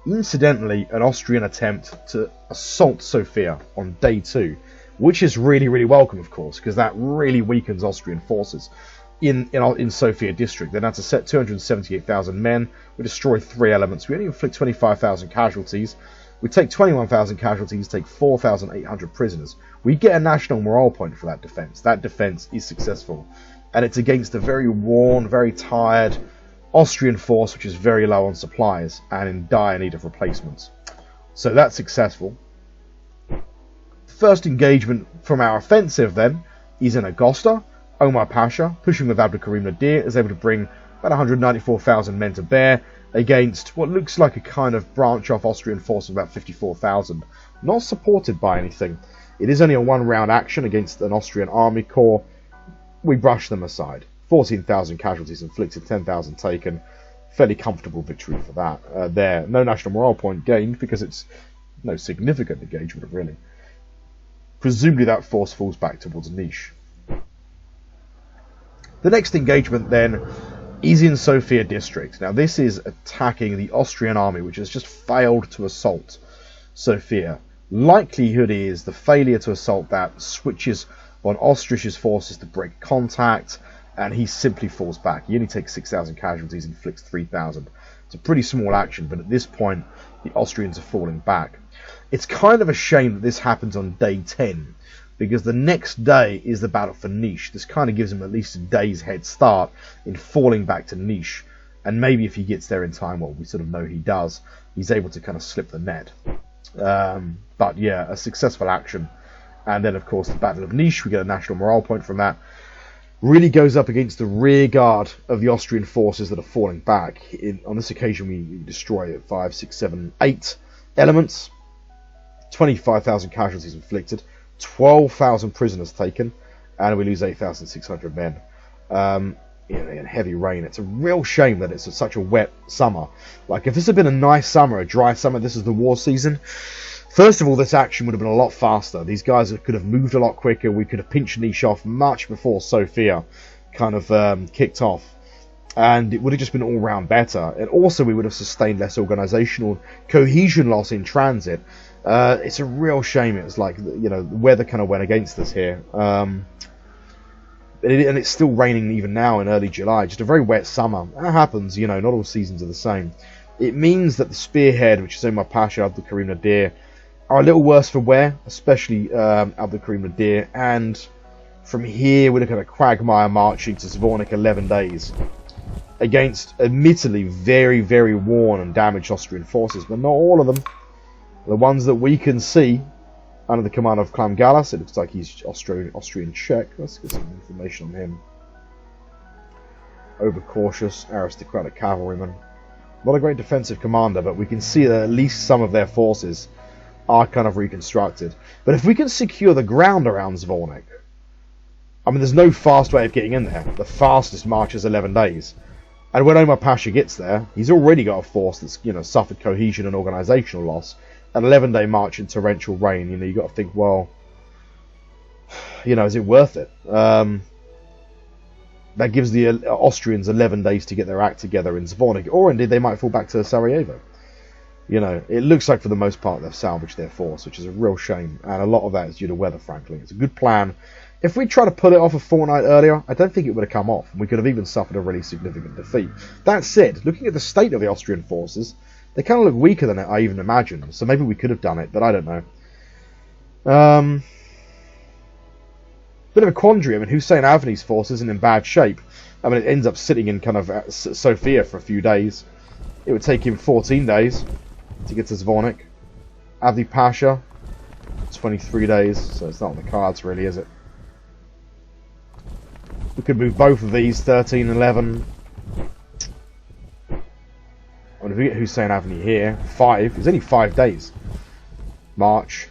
incidentally, an Austrian attempt to assault Sofia on day 2, which is really, really welcome, of course, because that really weakens Austrian forces in Sofia district. Then that's a set 278,000 men. We destroy 3 elements. We only inflict 25,000 casualties. We take 21,000 casualties, take 4,800 prisoners. We get a national morale point for that defense. That defense is successful. And it's against a very worn, very tired Austrian force, which is very low on supplies and in dire need of replacements. So that's successful. First engagement from our offensive then is in Agosta. Omar Pasha, pushing with Abdul Karim Nadir, is able to bring about 194,000 men to bear against what looks like a kind of branch-off Austrian force of about 54,000. Not supported by anything. It is only a one-round action against an Austrian army corps. We brush them aside. 14,000 casualties inflicted, 10,000 taken. Fairly comfortable victory for that. There, no national morale point gained because it's no significant engagement, really. Presumably that force falls back towards Niš. The next engagement then is in Sofia district. Now this is attacking the Austrian army, which has just failed to assault Sofia. Likelihood is the failure to assault that switches on Ostrich's forces to break contact, and he simply falls back. He only takes 6,000 casualties and inflicts 3,000. It's a pretty small action, but at this point the Austrians are falling back. It's kind of a shame that this happens on day 10, because the next day is the battle for Niš. This kind of gives him at least a day's head start in falling back to Niš. And maybe if he gets there in time, well, we sort of know he does, he's able to kind of slip the net. But yeah, a successful action. And then, of course, the Battle of Niš, we get a national morale point from that. Really goes up against the rear guard of the Austrian forces that are falling back. On this occasion, we destroy 5, 6, 7, 8 elements. 25,000 casualties inflicted. 12,000 prisoners taken, and we lose 8,600 men in heavy rain. It's a real shame that it's such a wet summer. Like, if this had been a nice summer, a dry summer, this is the war season, first of all, this action would have been a lot faster. These guys could have moved a lot quicker. We could have pinched Niš off much before Sofia kind of kicked off, and it would have just been all round better. And also, we would have sustained less organizational cohesion loss in transit. It's a real shame. It was like, the weather kind of went against us here. And it's still raining even now in early July. Just a very wet summer. That happens, not all seasons are the same. It means that the spearhead, which is Omar Pasha, Abdul Karim Nadir, are a little worse for wear, especially Abdul Karim Nadir. And from here, we're looking at a quagmire marching to Zvornik 11 days against, admittedly, very, very worn and damaged Austrian forces, but not all of them. The ones that we can see under the command of Clam Gallas, it looks like he's Austrian Czech. Let's get some information on him. Overcautious, aristocratic cavalryman. Not a great defensive commander, but we can see that at least some of their forces are kind of reconstructed. But if we can secure the ground around Zvornik, I mean, there's no fast way of getting in there. The fastest march is 11 days. And when Omar Pasha gets there, he's already got a force that's, you know, suffered cohesion and organisational loss. An 11-day march in torrential rain, you know, you've got to think, well, you know, is it worth it? That gives the Austrians 11 days to get their act together in Zvornik, or indeed they might fall back to Sarajevo. You know, it looks like for the most part they've salvaged their force, which is a real shame, and a lot of that is due to weather, frankly. It's a good plan. If we tried to put it off a fortnight earlier, I don't think it would have come off. We could have even suffered a really significant defeat. That said, looking at the state of the Austrian forces, they kind of look weaker than I even imagined, so maybe we could have done it, but I don't know. Bit of a quandary. I mean, Hussein Avni's force isn't in bad shape. I mean, it ends up sitting in kind of Sofia for a few days. It would take him 14 days to get to Zvornik. Avni Pasha, 23 days, so it's not on the cards really, is it? We could move both of these, 13 and 11. I mean, if we get Hussein Avni here, 5, it's only 5 days. March.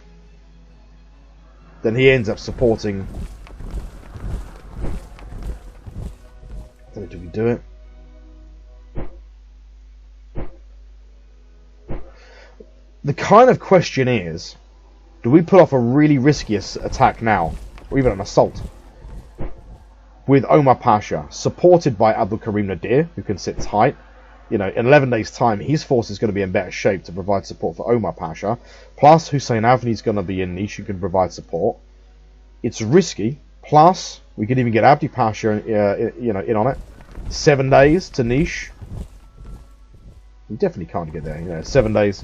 Then he ends up supporting... Do we do it? The kind of question is, do we put off a really risky attack now, or even an assault, with Omar Pasha, supported by Abdul Karim Nadir, who can sit tight? You know, in 11 days' time, his force is going to be in better shape to provide support for Omar Pasha, plus Hussein Avni is going to be in niche, who can provide support. It's risky, plus we could even get Abdi Pasha, you know, in on it. 7 days to niche. We definitely can't get there. You know, 7 days.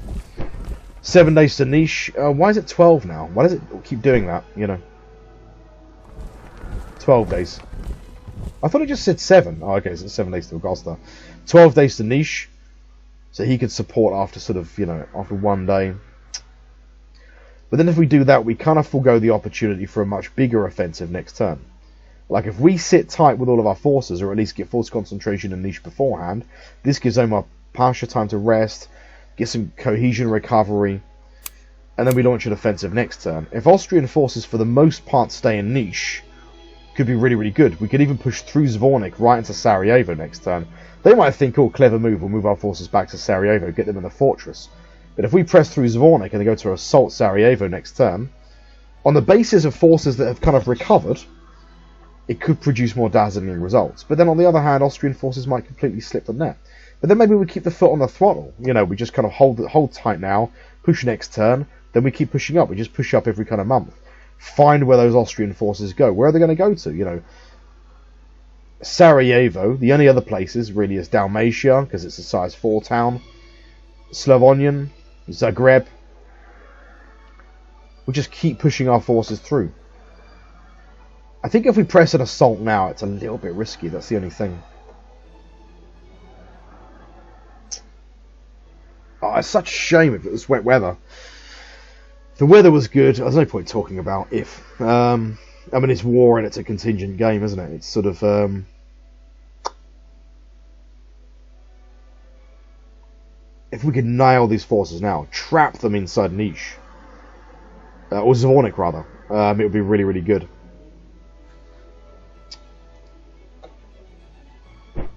7 days to niche. Why is it 12 now? Why does it keep doing that? You know, 12 days. I thought it just said 7. Oh, okay, so it's 7 days to Augusta. 12 days to niche, so he could support after sort of, you know, after 1 day. But then if we do that, we kind of forego the opportunity for a much bigger offensive next turn. Like, if we sit tight with all of our forces, or at least get force concentration and niche beforehand, this gives Omar Pasha time to rest, get some cohesion recovery, and then we launch an offensive next turn. If Austrian forces, for the most part, stay in niche, could be really, really good. We could even push through Zvornik right into Sarajevo next turn. They might think, oh, clever move, we'll move our forces back to Sarajevo, get them in the fortress. But if we press through Zvornik and they go to assault Sarajevo next turn, on the basis of forces that have kind of recovered, it could produce more dazzling results. But then on the other hand, Austrian forces might completely slip the net. But then maybe we keep the foot on the throttle. You know, we just kind of hold tight now, push next turn, then we keep pushing up. We just push up every kind of month. Find where those Austrian forces go. Where are they going to go to? You know, Sarajevo, the only other places really is Dalmatia, because it's a size 4 town. Slavonian, Zagreb. We'll just keep pushing our forces through. I think if we press an assault now, it's a little bit risky. That's the only thing. Oh, it's such a shame if it was wet weather. If the weather was good, there's no point talking about if. I mean, it's war and it's a contingent game, isn't it? It's sort of... if we could nail these forces now, trap them inside niche, or Zvornik rather, it would be really, really good.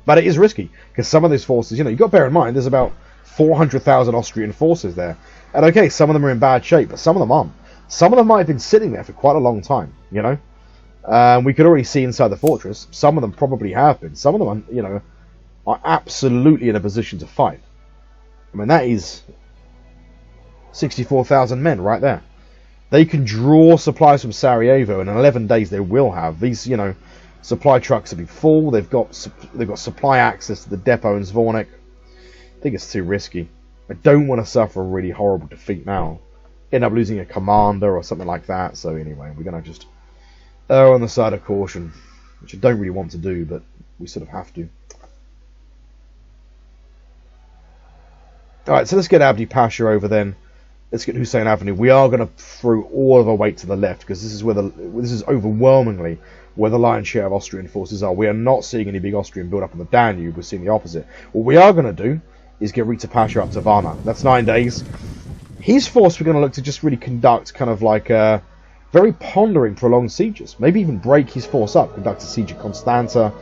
But it is risky, because some of these forces, you know, you've got to bear in mind, there's about 400,000 Austrian forces there. And okay, some of them are in bad shape, but some of them aren't. Some of them might have been sitting there for quite a long time, you know. We could already see inside the fortress. Some of them probably have been. Some of them, you know, are absolutely in a position to fight. I mean, that is 64,000 men right there. They can draw supplies from Sarajevo, and in 11 days they will have. These, you know, supply trucks will be full. They've got supply access to the depot in Zvornik. I think it's too risky. I don't want to suffer a really horrible defeat now. End up losing a commander or something like that. So anyway, we're going to just err on the side of caution, which I don't really want to do, but we sort of have to. Alright, so let's get Abdi Pasha over then. Let's get Hussein Avni. We are going to throw all of our weight to the left, because this is overwhelmingly where the lion's share of Austrian forces are. We are not seeing any big Austrian build up on the Danube. We're seeing the opposite. What we are going to do is get Rita Pasha up to Varna. That's 9 days. His force we're going to look to just really conduct kind of like very pondering prolonged sieges. Maybe even break his force up, conduct a siege at Constanta.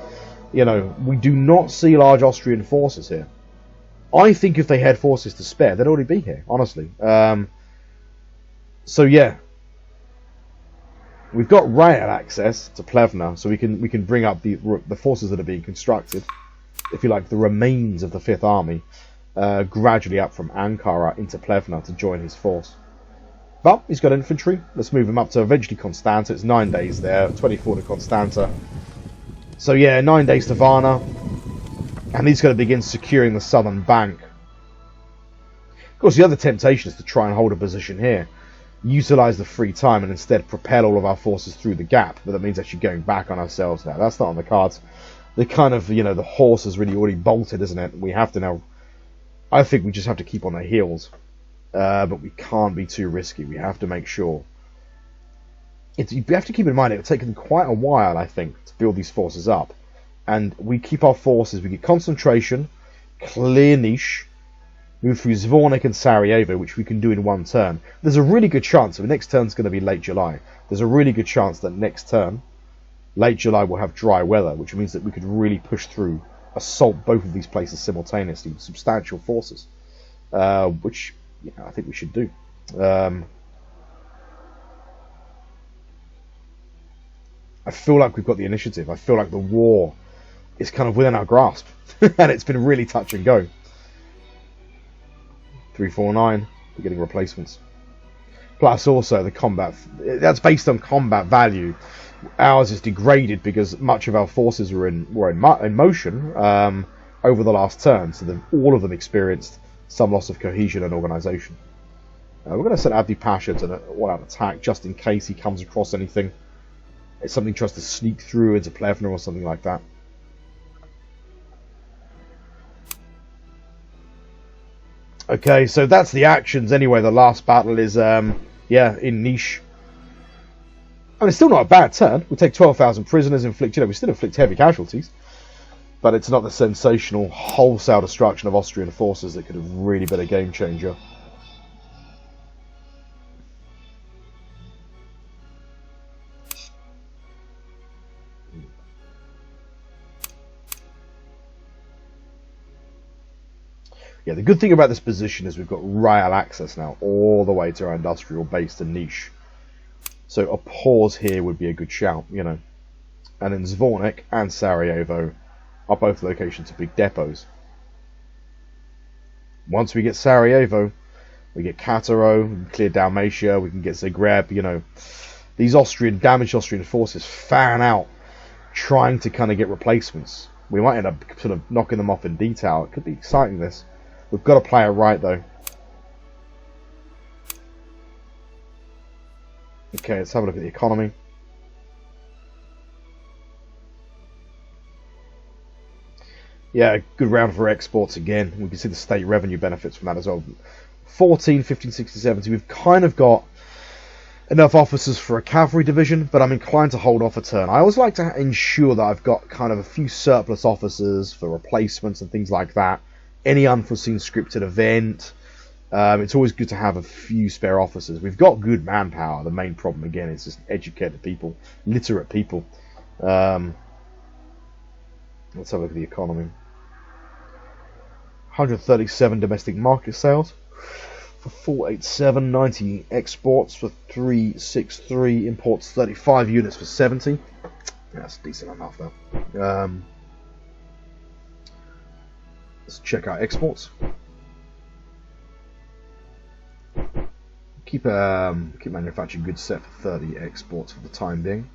You know, we do not see large Austrian forces here. I think if they had forces to spare, they'd already be here, honestly. So yeah, we've got rail access to Plevna, so we can bring up the forces that are being constructed, if you like, the remains of the Fifth Army, gradually up from Ankara into Plevna to join his force. But he's got infantry. Let's move him up to eventually Constanta. It's 9 days there, 24 to Constanta. So yeah, 9 days to Varna, and he's going to begin securing the southern bank. Of course, the other temptation is to try and hold a position here, utilize the free time, and instead propel all of our forces through the gap. But that means actually going back on ourselves now. That's not on the cards. The kind of, you know, the horse is really already bolted, isn't it? We have to now. I think we just have to keep on our heels, but we can't be too risky. We have to make sure. You have to keep in mind, it'll take them quite a while, I think, to build these forces up. And we keep our forces, we get concentration, clear niche, move through Zvornik and Sarajevo, which we can do in one turn. There's a really good chance, the next turn's going to be late July, there's a really good chance that next turn, late July, will have dry weather, which means that we could really push through, assault both of these places simultaneously with substantial forces, which, you know, I think we should do. I feel like we've got the initiative. I feel like the war is kind of within our grasp. And it's been really touch and go. 349, we're getting replacements. Plus also the combat, that's based on combat value. Ours is degraded because much of our forces were in motion over the last turn. So all of them experienced some loss of cohesion and organisation. We're going to send Abdi Pasha to an all-out attack just in case he comes across anything. If something tries to sneak through into Plevna or something like that. Okay, so that's the actions anyway. The last battle is, yeah, in Niche. I mean, it's still not a bad turn. We take 12,000 prisoners, inflict, you know, we still inflict heavy casualties. But it's not the sensational wholesale destruction of Austrian forces that could have really been a game changer. Yeah, the good thing about this position is we've got rail access now all the way to our industrial base to Niche. So a pause here would be a good shout, you know. And then Zvornik and Sarajevo are both locations of big depots. Once we get Sarajevo, we get Kataro, we can clear Dalmatia, we can get Zagreb, you know. These damaged Austrian forces fan out, trying to kind of get replacements. We might end up sort of knocking them off in detail. It could be exciting, this. We've got to play it right, though. Okay, let's have a look at the economy. Yeah, good round for exports again. We can see the state revenue benefits from that as well. 14, 15, 16, 17. We've kind of got enough officers for a cavalry division, but I'm inclined to hold off a turn. I always like to ensure that I've got kind of a few surplus officers for replacements and things like that. Any unforeseen scripted event. It's always good to have a few spare officers. We've got good manpower. The main problem, again, is just educated people, literate people. Let's have a look at the economy. 137 domestic market sales for 487, 90 exports for 363, imports 35 units for 70. That's decent enough, though. Let's check out exports. Keep manufacturing goods set for 30 exports for the time being.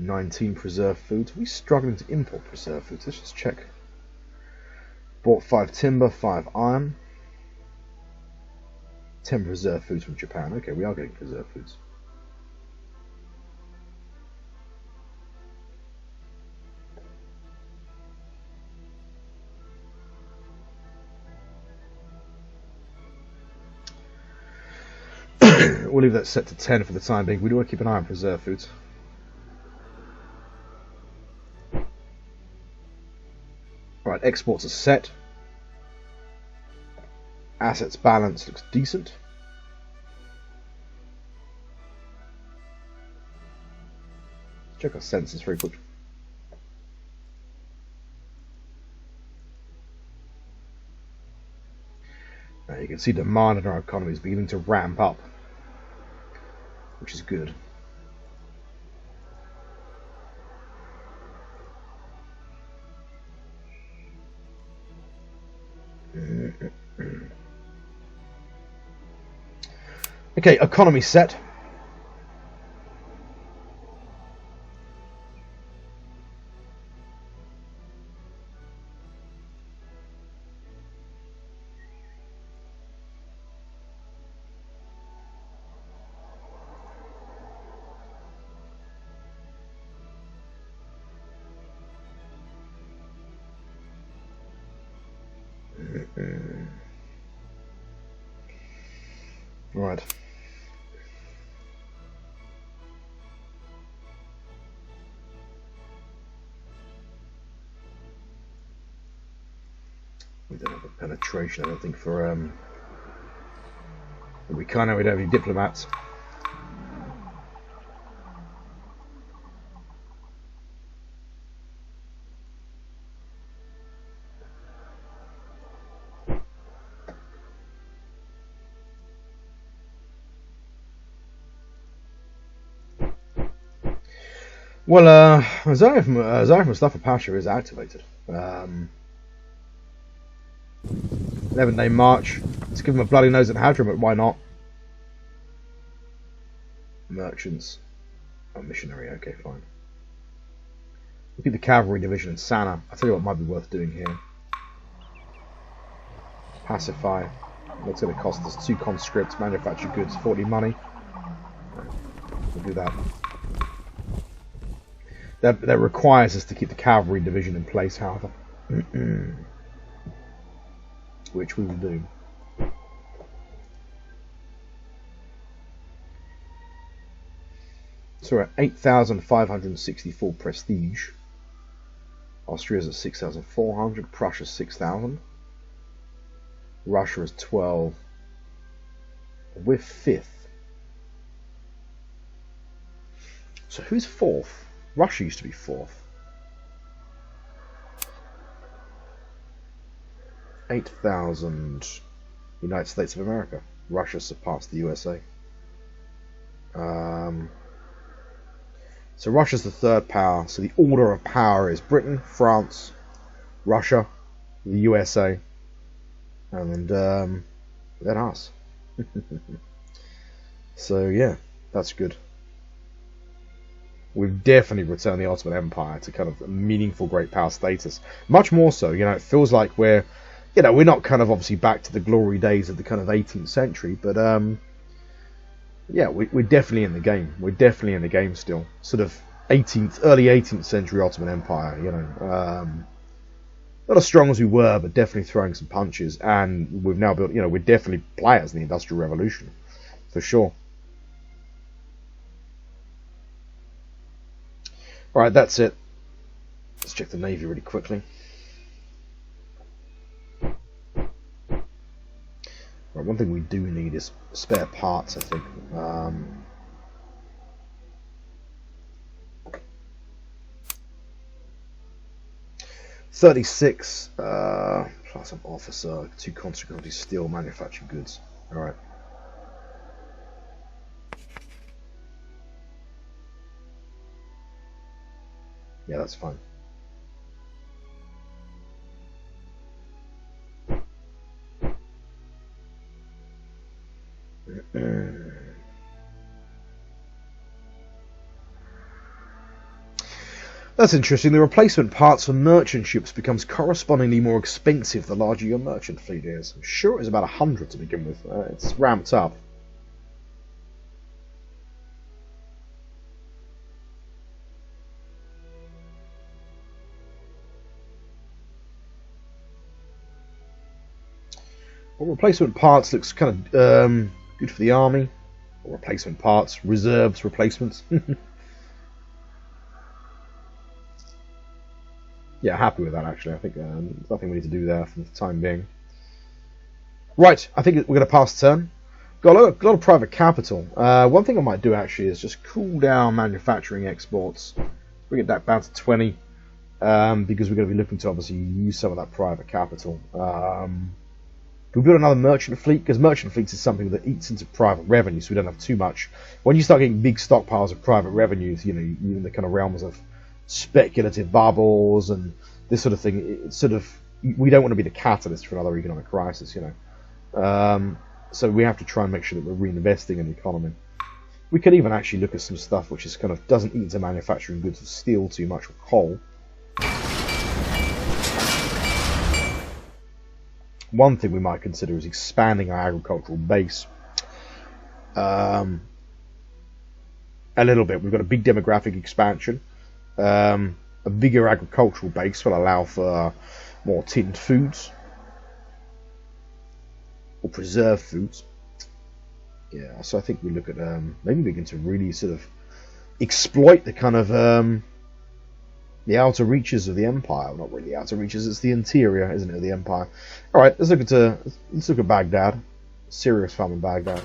$19 preserved foods. Are we struggling to import preserved foods? Let's just check. Bought 5 timber, 5 iron. 10 preserved foods from Japan. Okay, we are getting preserved foods. We'll leave that set to 10 for the time being. We do want to keep an eye on preserved foods. Right, exports are set. Assets balance looks decent. Check our census very quick. Now you can see demand in our economy is beginning to ramp up, which is good. Okay, economy set. Right. We don't have a penetration, I don't think, for we can't. We don't have any diplomats. Well, Zarif Mustafa Pasha is activated. 11-day march. Let's give him a bloody nose at Hadra, but why not? Merchants. Oh, missionary. Okay, fine. Look at the Cavalry Division in Sana. I'll tell you what might be worth doing here. Pacify. What's going to cost us? 2 conscripts, manufactured goods, 40 money. We'll do that. That requires us to keep the Cavalry Division in place, however. Which we will do. So we're at 8,564 prestige. Austria's at 6,400. Prussia's 6,000. Russia is 12. We're 5th. So who's 4th? Russia used to be 4th. 8,000 United States of America. Russia surpassed the USA. So Russia's the 3rd power. So the order of power is Britain, France, Russia, the USA, and then us. So yeah, that's good. We've definitely returned the Ottoman Empire to kind of a meaningful great power status. Much more so, it feels like we're not kind of obviously back to the glory days of the kind of 18th century, but yeah, we're definitely in the game. We're definitely in the game still. Sort of early 18th century Ottoman Empire, not as strong as we were, but definitely throwing some punches. And we've now built, we're definitely players in the Industrial Revolution, for sure. All right, that's it. Let's check the Navy really quickly. Right, one thing we do need is spare parts, I think. 36 plus an officer, 2 conscripts, steel, manufactured goods. All right. Yeah, that's fine. That's interesting. The replacement parts for merchant ships becomes correspondingly more expensive the larger your merchant fleet is. I'm sure it was about 100 to begin with. It's ramped up. Well, replacement parts looks kind of good for the army. Or replacement parts, reserves, replacements. Yeah, happy with that actually. I think there's nothing we need to do there for the time being. Right, I think we're going to pass turn. Got a lot of private capital. One thing I might do actually is just cool down manufacturing exports. Bring it back down to 20, because we're going to be looking to obviously use some of that private capital. We'll build another merchant fleet, because merchant fleets is something that eats into private revenue, so we don't have too much. When you start getting big stockpiles of private revenues, you know, you're in the kind of realms of speculative bubbles and this sort of thing. It's sort of, we don't want to be the catalyst for another economic crisis, you know. So we have to try and make sure that we're reinvesting in the economy. We could even actually look at some stuff which is kind of doesn't eat into manufacturing goods, steel too much, or coal. One thing we might consider is expanding our agricultural base a little bit. We've got a big demographic expansion. A bigger agricultural base will allow for more tinned foods or preserved foods. Yeah, so I think we look at maybe begin to really sort of exploit the kind of the outer reaches of the empire. Not really the outer reaches; it's the interior, isn't it, of the empire? All right, let's look at Baghdad. Serious farm in Baghdad.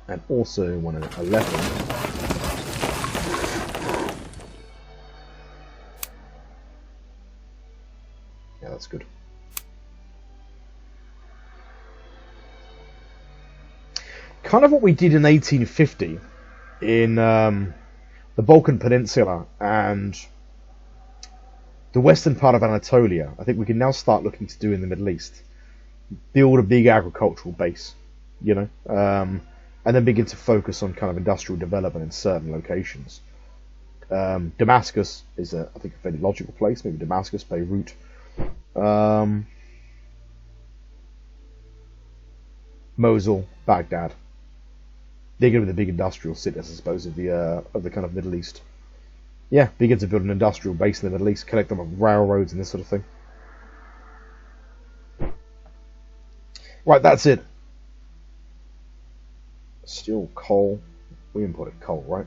And also one in Aleppo. Yeah, that's good. Kind of what we did in 1850 in the Balkan Peninsula and the western part of Anatolia. I think we can now start looking to do in the Middle East. Build a big agricultural base, you know, and then begin to focus on kind of industrial development in certain locations. Damascus is, I think, a fairly logical place. Maybe Damascus, Beirut. Mosul, Baghdad. They're going to be the big industrial cities, I suppose, of the kind of Middle East. Yeah, begin to build an industrial base in the Middle East, connect them with railroads and this sort of thing. Right, that's it. Steel, coal. We imported coal, right?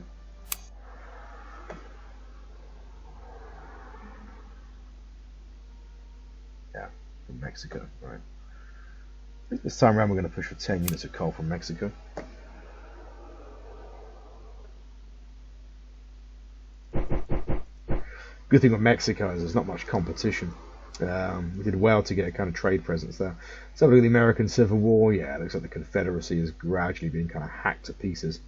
Yeah, from Mexico, right? I think this time around we're going to push for 10 units of coal from Mexico. Good thing with Mexico is there's not much competition. We did well to get a kind of trade presence there. So look at the American Civil War. Yeah, it looks like the Confederacy is gradually being kind of hacked to pieces.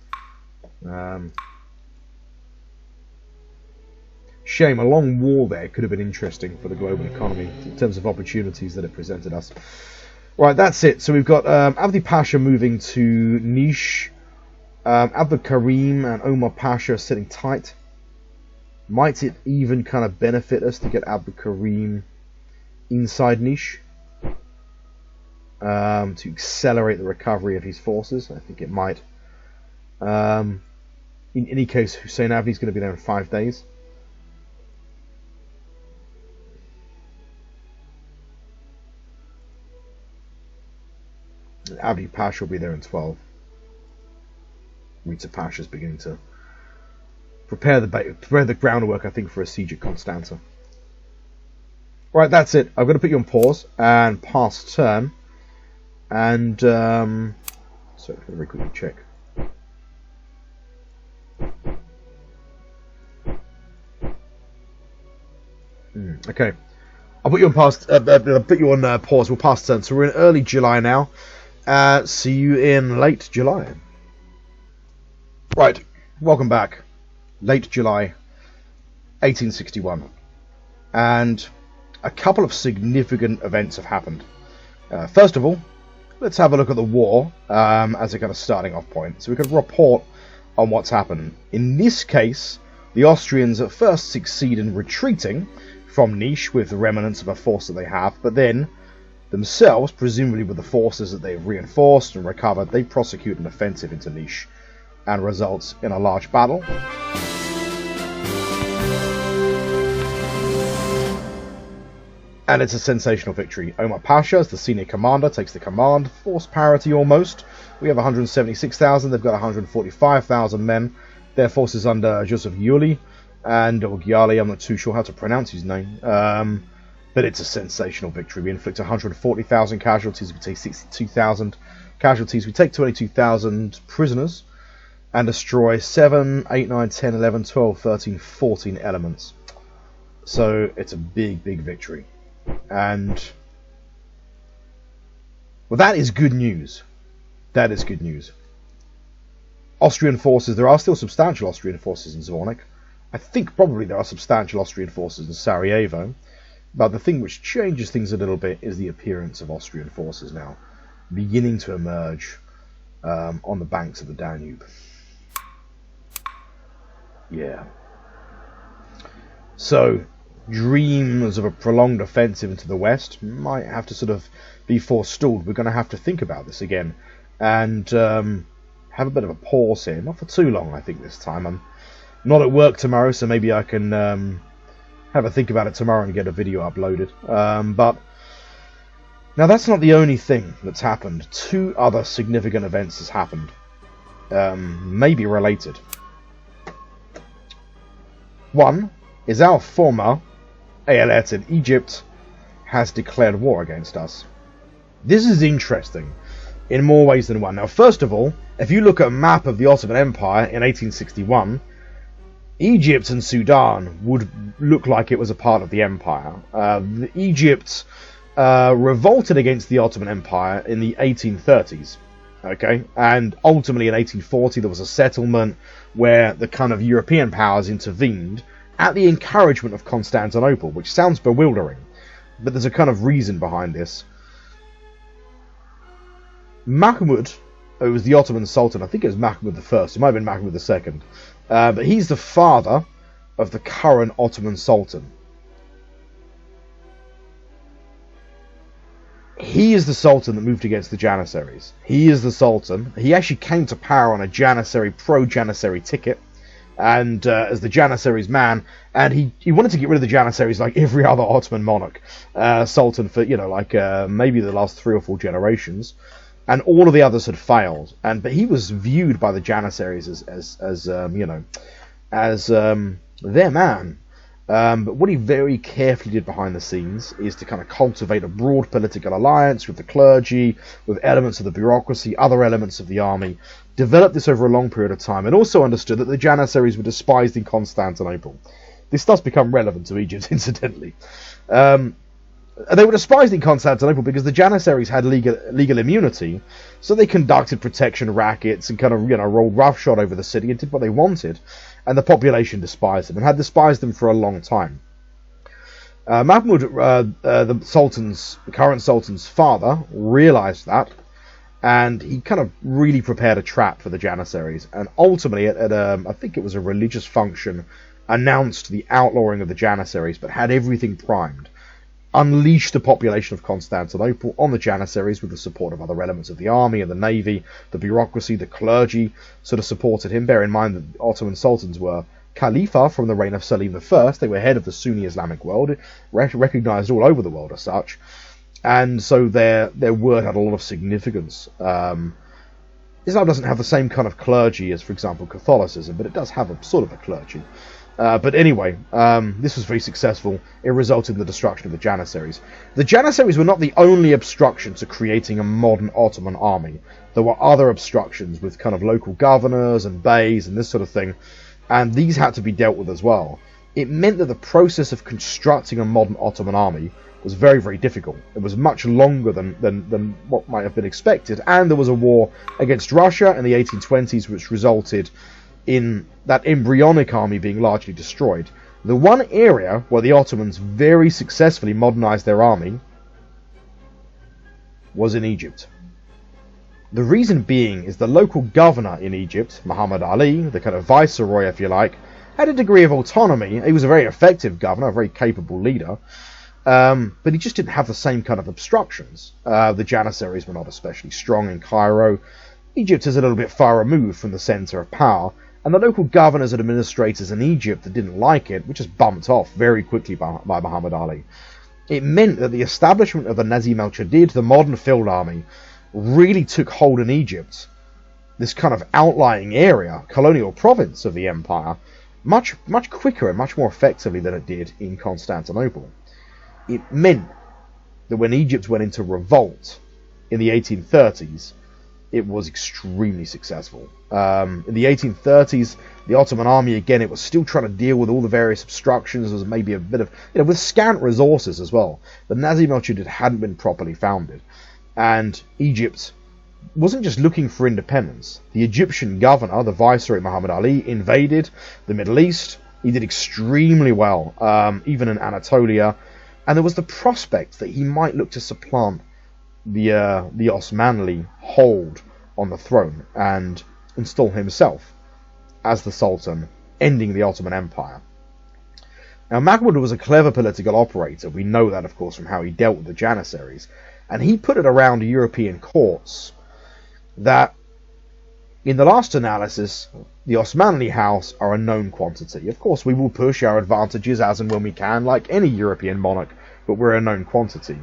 Shame, a long war there could have been interesting for the global economy in terms of opportunities that it presented us. Right, that's it. So we've got Avdi Pasha moving to Nish. Abdul Karim and Omar Pasha sitting tight. Might it even kind of benefit us to get Abdul Karim inside Nish to accelerate the recovery of his forces? I think it might. In any case, Hussein Avdi is going to be there in 5 days. Abdi Pasha will be there in 12. Rita Pasha is beginning to prepare the groundwork, I think, for a siege at Constanta. Right, that's it. I'm going to put you on pause and pass turn. And so let me very quickly check. Okay, I'll put you on pause. We'll pass turn. So we're in early July now. See you in late July. Right, welcome back. Late July 1861. And a couple of significant events have happened. First of all, let's have a look at the war as a kind of starting off point. So we can report on what's happened. In this case, the Austrians at first succeed in retreating from Niš with the remnants of a force that they have, but then themselves, presumably with the forces that they've reinforced and recovered, they prosecute an offensive into Niš and results in a large battle. And it's a sensational victory. Omar Pasha, as the senior commander, takes the command. Force parity almost. We have 176,000. They've got 145,000 men. their forces under Joseph Giuli, or Giali, I'm not too sure how to pronounce his name, but it's a sensational victory. We inflict 140,000 casualties, we take 62,000 casualties, we take 22,000 prisoners, and destroy 7, 8, 9, 10, 11, 12, 13, 14 elements. So it's a big, big victory. And well, that is good news. That is good news. Austrian forces, there are still substantial Austrian forces in Zvornik. I think probably there are substantial Austrian forces in Sarajevo. But the thing which changes things a little bit is the appearance of Austrian forces now, beginning to emerge on the banks of the Danube. Yeah. So, dreams of a prolonged offensive into the west might have to sort of be forestalled. We're going to have to think about this again and have a bit of a pause here. Not for too long, I think, this time. I'm not at work tomorrow, so maybe I can have a think about it tomorrow and get a video uploaded. But now that's not the only thing that's happened. Two other significant events has happened, maybe related. One is our former eyalet in Egypt has declared war against us. This is interesting in more ways than one. Now, first of all, if you look at a map of the Ottoman Empire in 1861, Egypt and Sudan would look like it was a part of the empire. Egypt revolted against the Ottoman Empire in the 1830s. Okay, and ultimately in 1840 there was a settlement where the kind of European powers intervened at the encouragement of Constantinople, which sounds bewildering, but there's a kind of reason behind this. Mahmud, who was the Ottoman Sultan, I think it was Mahmud I, it might have been Mahmud II, but he's the father of the current Ottoman Sultan. He is the Sultan that moved against the Janissaries. He is the Sultan. He actually came to power on a Janissary, pro-Janissary ticket, and as the Janissaries' man, and he wanted to get rid of the Janissaries like every other Ottoman monarch, Sultan for, maybe the last 3 or 4 generations, and all of the others had failed. But he was viewed by the Janissaries as their man. But what he very carefully did behind the scenes is to kind of cultivate a broad political alliance with the clergy, with elements of the bureaucracy, other elements of the army, developed this over a long period of time, and also understood that the Janissaries were despised in Constantinople. This does become relevant to Egypt, incidentally. They were despised in Constantinople because the Janissaries had legal immunity, so they conducted protection rackets and kind of rolled roughshod over the city and did what they wanted. And the population despised them, and had despised them for a long time. Mahmud, the current Sultan's father, realised that, and he kind of really prepared a trap for the Janissaries, and ultimately, I think it was a religious function, announced the outlawing of the Janissaries, but had everything primed. Unleashed the population of Constantinople on the Janissaries with the support of other elements of the army and the navy, the bureaucracy, the clergy sort of supported him. Bear in mind that the Ottoman Sultans were Khalifa from the reign of Selim I. They were head of the Sunni Islamic world, recognized all over the world as such, and so their word had a lot of significance. Islam doesn't have the same kind of clergy as, for example, Catholicism, but it does have a sort of a clergy. But anyway, this was very successful. It resulted in the destruction of the Janissaries. The Janissaries were not the only obstruction to creating a modern Ottoman army. There were other obstructions with kind of local governors and beys and this sort of thing, and these had to be dealt with as well. It meant that the process of constructing a modern Ottoman army was very, very difficult. It was much longer than what might have been expected, and there was a war against Russia in the 1820s, which resulted in that embryonic army being largely destroyed. The one area where the Ottomans very successfully modernized their army was in Egypt. The reason being is the local governor in Egypt, Muhammad Ali, the kind of viceroy if you like, had a degree of autonomy. He was a very effective governor, a very capable leader, but he just didn't have the same kind of obstructions. The Janissaries were not especially strong in Cairo. Egypt is a little bit far removed from the centre of power, and the local governors and administrators in Egypt that didn't like it were just bumped off very quickly by Muhammad Ali. It meant that the establishment of the Nazim al-Jadid, the modern field army, really took hold in Egypt. this kind of outlying area, colonial province of the empire, much quicker and much more effectively than it did in Constantinople. It meant that when Egypt went into revolt in the 1830s, it was extremely successful. In the 1830s, the Ottoman army, again, it was still trying to deal with all the various obstructions. There was maybe a bit of, with scant resources as well. The Nazim-el-Jadid hadn't been properly founded. And Egypt wasn't just looking for independence. The Egyptian governor, the Viceroy Muhammad Ali, invaded the Middle East. He did extremely well, even in Anatolia. And there was the prospect that he might look to supplant the Osmanli hold on the throne and install himself as the Sultan, ending the Ottoman Empire. Now, Mahmud was a clever political operator. We know that, of course, from how he dealt with the Janissaries. And he put it around European courts that, in the last analysis, the Osmanli house are a known quantity. Of course, we will push our advantages as and when we can, like any European monarch, but we're a known quantity.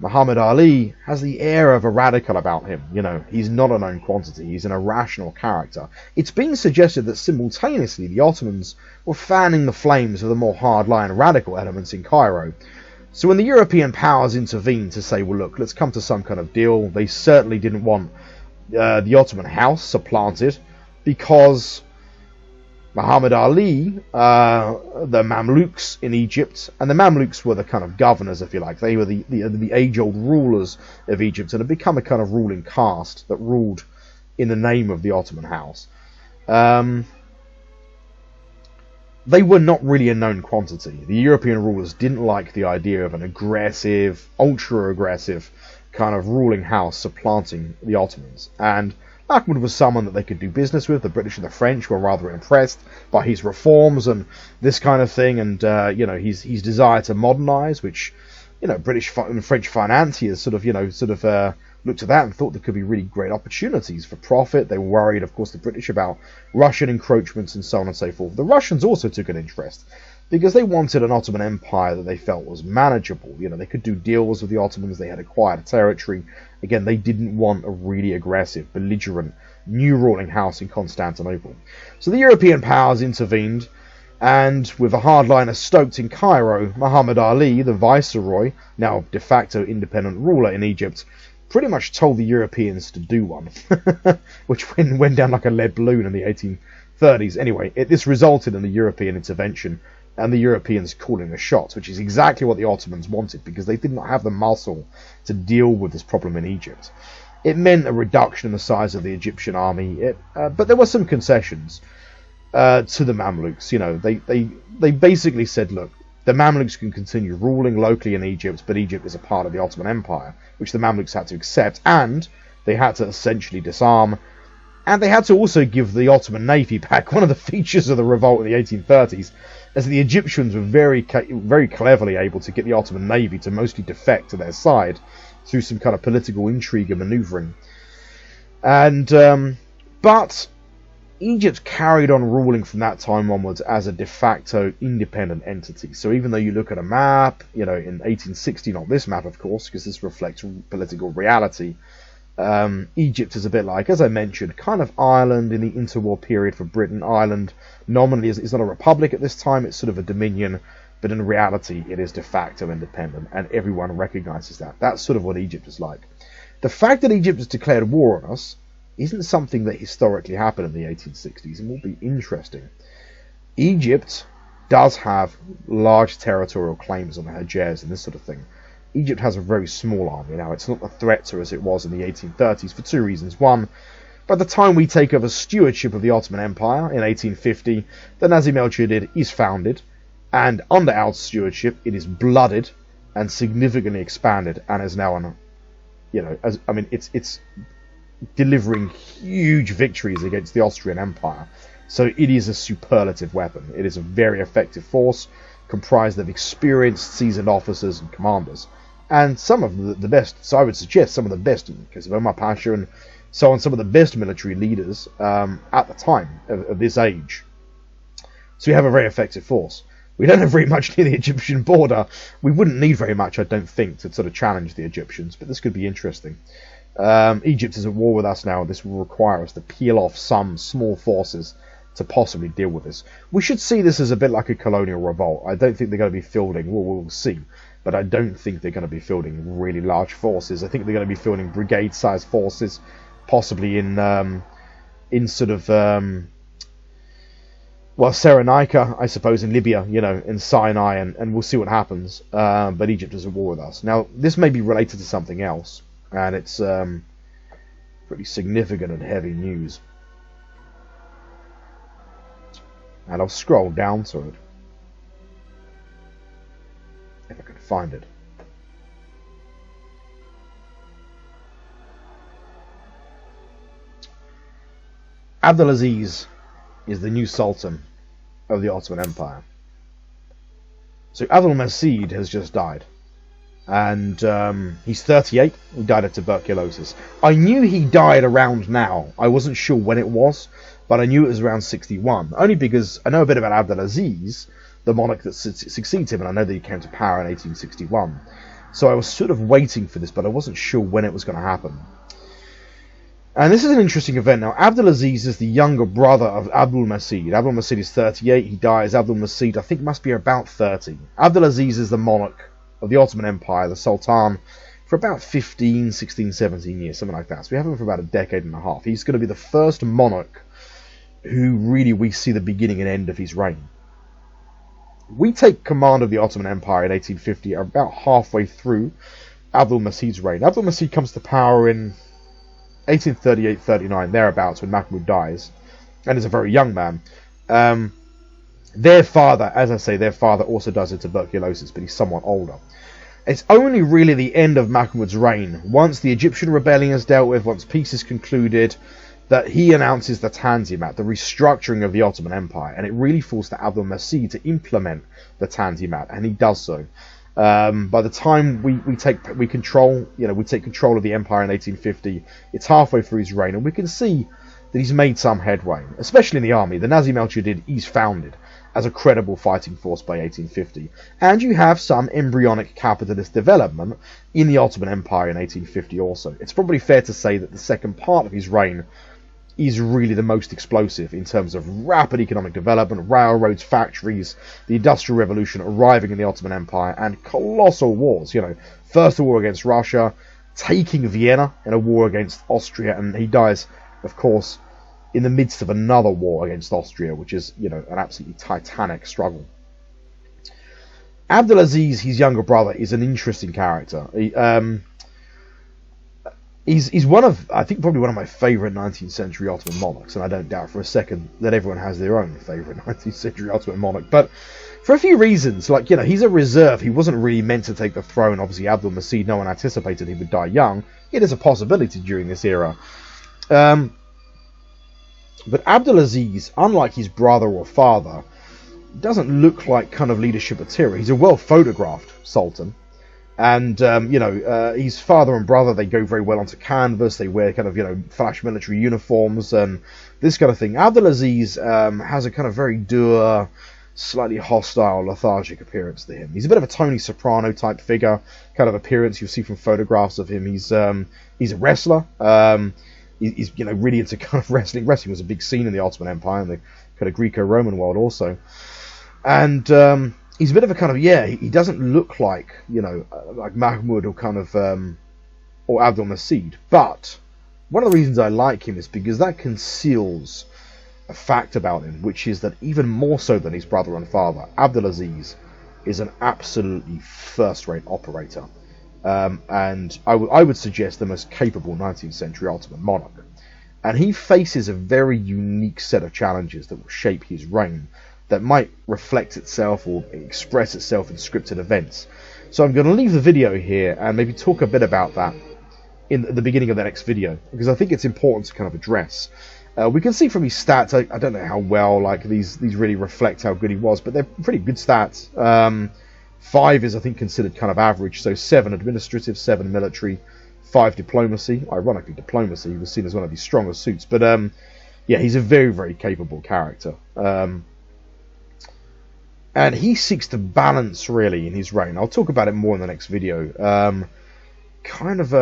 Muhammad Ali has the air of a radical about him. He's not a known quantity. He's an irrational character. It's been suggested that simultaneously the Ottomans were fanning the flames of the more hardline radical elements in Cairo. So when the European powers intervened to say, well, look, let's come to some kind of deal, they certainly didn't want the Ottoman house supplanted, because Muhammad Ali, the Mamluks in Egypt, and the Mamluks were the kind of governors, if you like. They were the age-old rulers of Egypt and had become a kind of ruling caste that ruled in the name of the Ottoman house. They were not really a known quantity. The European rulers didn't like the idea of an aggressive, ultra-aggressive kind of ruling house supplanting the Ottomans. And Mahmud was someone that they could do business with. The British and the French were rather impressed by his reforms and this kind of thing, and his desire to modernise, which British and French financiers sort of looked at that and thought there could be really great opportunities for profit. They were worried, of course, the British about Russian encroachments and so on and so forth. The Russians also took an interest because they wanted an Ottoman Empire that they felt was manageable. They could do deals with the Ottomans. They had acquired territory. Again, they didn't want a really aggressive, belligerent, new ruling house in Constantinople. So the European powers intervened, and with a hardliner stoked in Cairo, Muhammad Ali, the viceroy, now de facto independent ruler in Egypt, pretty much told the Europeans to do one, which went down like a lead balloon in the 1830s. Anyway, this resulted in the European intervention and the Europeans calling the shots, which is exactly what the Ottomans wanted, because they did not have the muscle to deal with this problem in Egypt. It meant a reduction in the size of the Egyptian army, but there were some concessions to the Mamluks. They basically said, look, the Mamluks can continue ruling locally in Egypt, but Egypt is a part of the Ottoman Empire, which the Mamluks had to accept, and they had to essentially disarm, and they had to also give the Ottoman Navy back. One of the features of the revolt in the 1830s is that the Egyptians were very cleverly able to get the Ottoman Navy to mostly defect to their side through some kind of political intrigue and manoeuvring. But Egypt carried on ruling from that time onwards as a de facto independent entity. So even though you look at a map, in 1860, not this map, of course, because this reflects political reality, Egypt is a bit like, as I mentioned, kind of Ireland in the interwar period for Britain. Ireland nominally is not a republic at this time, it's sort of a dominion, but in reality it is de facto independent, and everyone recognises that. That's sort of what Egypt is like. The fact that Egypt has declared war on us isn't something that historically happened in the 1860s, and will be interesting. Egypt does have large territorial claims on the Hejaz and this sort of thing. Egypt has a very small army now. It's not a threat to us it was in the 1830s for two reasons. One, by the time we take over stewardship of the Ottoman Empire in 1850, the Nazim-el-Jadid is founded, and under our stewardship it is blooded and significantly expanded, and is now it's delivering huge victories against the Austrian Empire. So it is a superlative weapon. It is a very effective force comprised of experienced, seasoned officers and commanders. And some of the best, so I would suggest some of the best, because of Omar Pasha and so on, some of the best military leaders at the time of this age. So we have a very effective force. We don't have very much near the Egyptian border. We wouldn't need very much, I don't think, to sort of challenge the Egyptians, but this could be interesting. Egypt is at war with us now. This will require us to peel off some small forces to possibly deal with this. We should see this as a bit like a colonial revolt. I don't think they're going to be fielding, well, we'll see, but I don't think they're going to be fielding really large forces. I think they're going to be fielding brigade-sized forces, possibly in sort of, well, Cyrenaica, I suppose, in Libya, you know, in Sinai, and we'll see what happens. But Egypt is at war with us. Now, this may be related to something else, and it's pretty significant and heavy news. And I'll scroll down to it, if I can find it. Abdul Aziz is the new Sultan of the Ottoman Empire. So Abdul Masih has just died. And he's 38. He died of tuberculosis. I knew he died around now. I wasn't sure when it was, but I knew it was around 61. Only because I know a bit about Abdul Aziz, the monarch that succeeds him, and I know that he came to power in 1861. So I was sort of waiting for this, but I wasn't sure when it was going to happen. And this is an interesting event. Now, Abdul Aziz is the younger brother of Abdul Masih. Abdul Masih is 38. He dies. Abdul Masih, I think, must be about 30. Abdul Aziz is the monarch of the Ottoman Empire, the Sultan, for about 15, 16, 17 years, something like that. So we have him for about a decade and a half. He's going to be the first monarch who really we see the beginning and end of his reign. We take command of the Ottoman Empire in 1850, about halfway through Abdul Masih's reign. Abdul Masih comes to power in 1838-39, thereabouts, when Mahmud dies, and is a very young man. Their father, as I say, their father also dies of tuberculosis, but he's somewhat older. It's only really the end of Mahmud's reign, once the Egyptian rebellion is dealt with, once peace is concluded, that he announces the Tanzimat, the restructuring of the Ottoman Empire, and it really falls to Abdul Masih to implement the Tanzimat, and he does so. By the time we take control of the empire in 1850, it's halfway through his reign, and we can see that he's made some headway, especially in the army. The Nazim al-Jadid is founded as a credible fighting force by 1850, and you have some embryonic capitalist development in the Ottoman Empire in 1850 also. It's probably fair to say that the second part of his reign is really the most explosive in terms of rapid economic development, railroads, factories, the Industrial Revolution arriving in the Ottoman Empire, and colossal wars. You know, first a war against Russia, taking Vienna in a war against Austria, and he dies, of course, in the midst of another war against Austria, which is, you know, an absolutely titanic struggle. Abdul Aziz, his younger brother, is an interesting character. He's one of, I think, probably one of my favourite 19th century Ottoman monarchs, and I don't doubt for a second that everyone has their own favourite 19th century Ottoman monarch, but for a few reasons, like, you know, he's a reserve. He wasn't really meant to take the throne. Obviously, Abdul Masih, no one anticipated he would die young. It is a possibility during this era. But Abdul Aziz, unlike his brother or father, doesn't look like kind of leadership material. He's a well-photographed sultan. And, his father and brother, they go very well onto canvas. They wear kind of, flash military uniforms and this kind of thing. Abdul Aziz has a kind of very dour, slightly hostile, lethargic appearance to him. He's a bit of a Tony Soprano type figure, kind of appearance you'll see from photographs of him. He's a wrestler. He's really into kind of wrestling. Wrestling was a big scene in the Ottoman Empire and the kind of Greco-Roman world also. And he's a bit of a kind of, he doesn't look like, like Mahmud or kind of, or Abdul Masih. But one of the reasons I like him is because that conceals a fact about him, which is that even more so than his brother and father, Abdul Aziz is an absolutely first-rate operator. And I would suggest the most capable 19th century Ottoman monarch. And he faces a very unique set of challenges that will shape his reign, that might reflect itself or express itself in scripted events. So I'm going to leave the video here and maybe talk a bit about that in the beginning of the next video, because I think it's important to kind of address. We can see from his stats, I don't know how well like these really reflect how good he was, but they're pretty good stats. 5 is, I think, considered kind of average, so 7 administrative, 7 military, 5 diplomacy. Ironically, diplomacy was seen as one of his stronger suits, but he's a very, very capable character. And he seeks to balance, really, in his reign. I'll talk about it more in the next video. kind of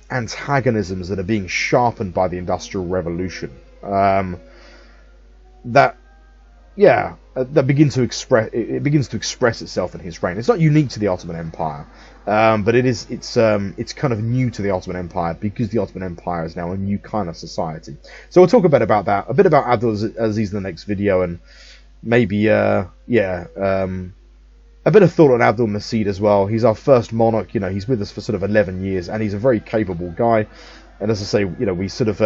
antagonisms that are being sharpened by the Industrial Revolution. That begins to express itself in his reign. It's not unique to the Ottoman Empire, but it's kind of new to the Ottoman Empire because the Ottoman Empire is now a new kind of society. So we'll talk a bit about Abdul Aziz in the next video, and maybe a bit of thought on Abdul Masih as well. He's our first monarch. He's with us for sort of 11 years, and he's a very capable guy. And as I say, we sort of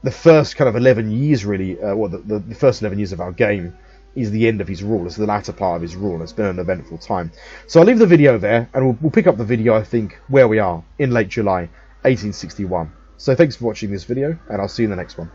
the first kind of 11 years really, the first 11 years of our game is the end of his rule. It's the latter part of his rule. It's been an eventful time. So I'll leave the video there, and we'll pick up the video, I think, where we are in late July 1861. So thanks for watching this video, and I'll see you in the next one.